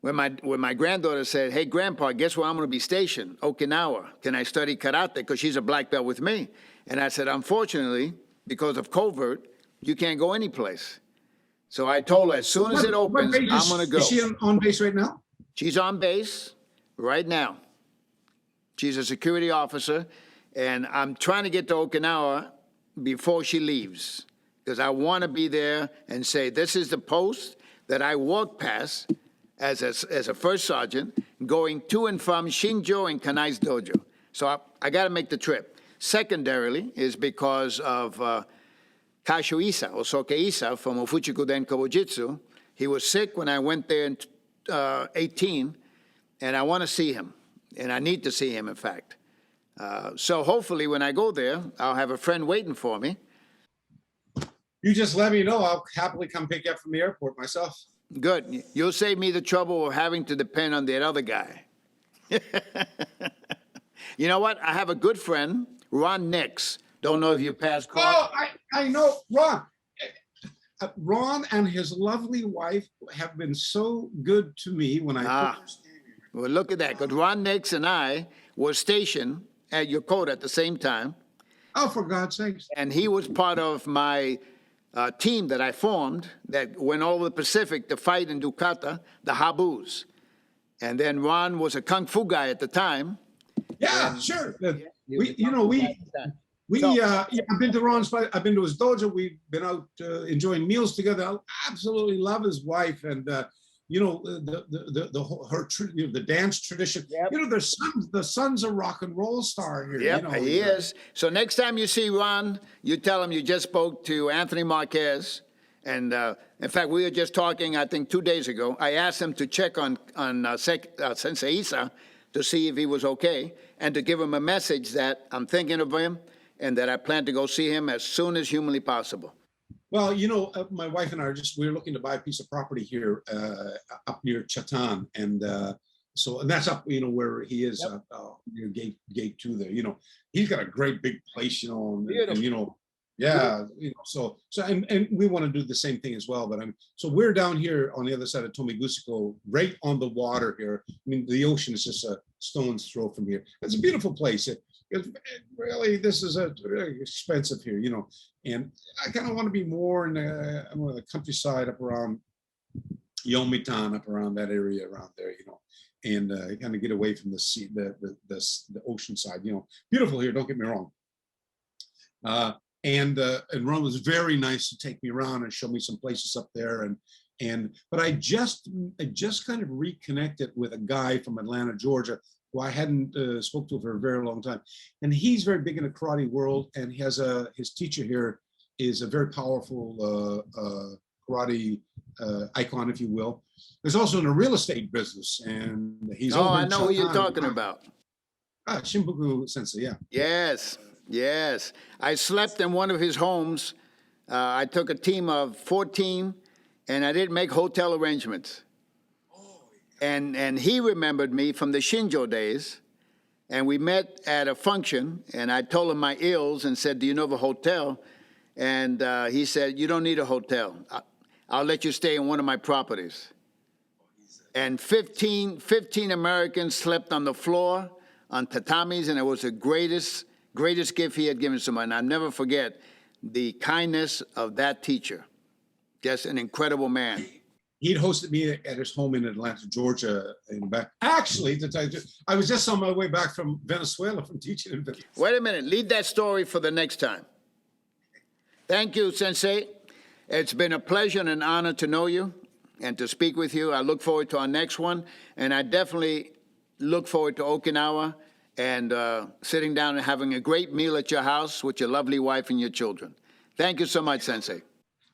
my granddaughter said, hey, Grandpa, guess where I'm going to be stationed? Okinawa. Can I study karate? Because she's a black belt with me. And I said, unfortunately, because of covert, you can't go anyplace. So I told her, as soon as it opens, I'm going to go. Is she on base right now? She's on base right now. She's a security officer, and I'm trying to get to Okinawa before she leaves, because I want to be there and say, this is the post that I walked past as a first sergeant going to and from Shinjo and Kanai's dojo. So I got to make the trip. Secondarily is because of Kaisho Isa, Osoke Isa from Ofuchikuden Kobujitsu. He was sick when I went there in 18, and I want to see him, and I need to see him, in fact. So hopefully when I go there, I'll have a friend waiting for me. You just let me know. I'll happily come pick you up from the airport myself. Good. You'll save me the trouble of having to depend on that other guy. You know what? I have a good friend, Ron Nix. Don't know if you passed. Oh, I know, Ron. Ron and his lovely wife have been so good to me when I first came here. Well, look at that. Because Ron Nix and I were stationed at Yokota at the same time. Oh, for God's sakes. And he was part of my team that I formed that went over the Pacific to fight in Dukata, the Habus. And then Ron was a kung fu guy at the time. Yeah, sure. I've been to Ron's fight. I've been to his dojo. We've been out enjoying meals together. I absolutely love his wife, and the dance tradition. Yep. The son's a rock and roll star here. Yep, he is. So next time you see Ron, you tell him you just spoke to Anthony Marquez. And in fact, we were just talking, I think 2 days ago. I asked him to check on Sensei Isa to see if he was okay, and to give him a message that I'm thinking of him and that I plan to go see him as soon as humanly possible. Well, my wife and I we're looking to buy a piece of property here up near Chatan, and that's up, where he is, Yep. near gate 2 there. He's got a great big place, and yeah, so and we want to do the same thing as well. But so we're down here on the other side of Tomigosuko, right on the water here. I mean, the ocean is just a stone's throw from here. It's a beautiful place. Really, this is very expensive here, and I kind of want to be more in the countryside up around Yomitan, up around that area around there, and kind of get away from the sea, the ocean side. Beautiful here. Don't get me wrong. And Ron was very nice to take me around and show me some places up there, but I just kind of reconnected with a guy from Atlanta, Georgia, who I hadn't spoke to for a very long time, and he's very big in the karate world, and he has his teacher here is a very powerful karate icon, if you will. There's also in the real estate business, and he's over I in know who you're Japan. talking about. Shimbuku Sensei, yeah. Yes. I slept in one of his homes. I took a team of 14, and I didn't make hotel arrangements. And he remembered me from the Shinjo days, and we met at a function, and I told him my ills and said, do you know of a hotel? And he said, you don't need a hotel. I'll let you stay in one of my properties. And 15 Americans slept on the floor, on tatamis, and it was the greatest gift he had given someone. I'll never forget the kindness of that teacher. Just an incredible man. He'd hosted me at his home in Atlanta, Georgia. Actually, to tell you, I was just on my way back from Venezuela from teaching in Venezuela. Wait a minute. Leave that story for the next time. Thank you, Sensei. It's been a pleasure and an honor to know you and to speak with you. I look forward to our next one, and I definitely look forward to Okinawa and sitting down and having a great meal at your house with your lovely wife and your children. Thank you so much, Sensei.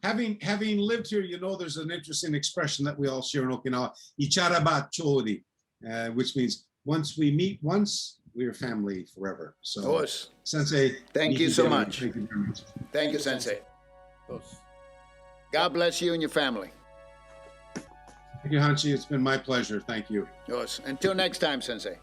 Having lived here, there's an interesting expression that we all share in Okinawa, Icharaba Chori, which means once we meet once, we're family forever. So, of course. Sensei, thank you so much. Thank you very much. Thank you, Sensei. God bless you and your family. Thank you, Hanshi. It's been my pleasure. Thank you. Yours. Until next time, Sensei.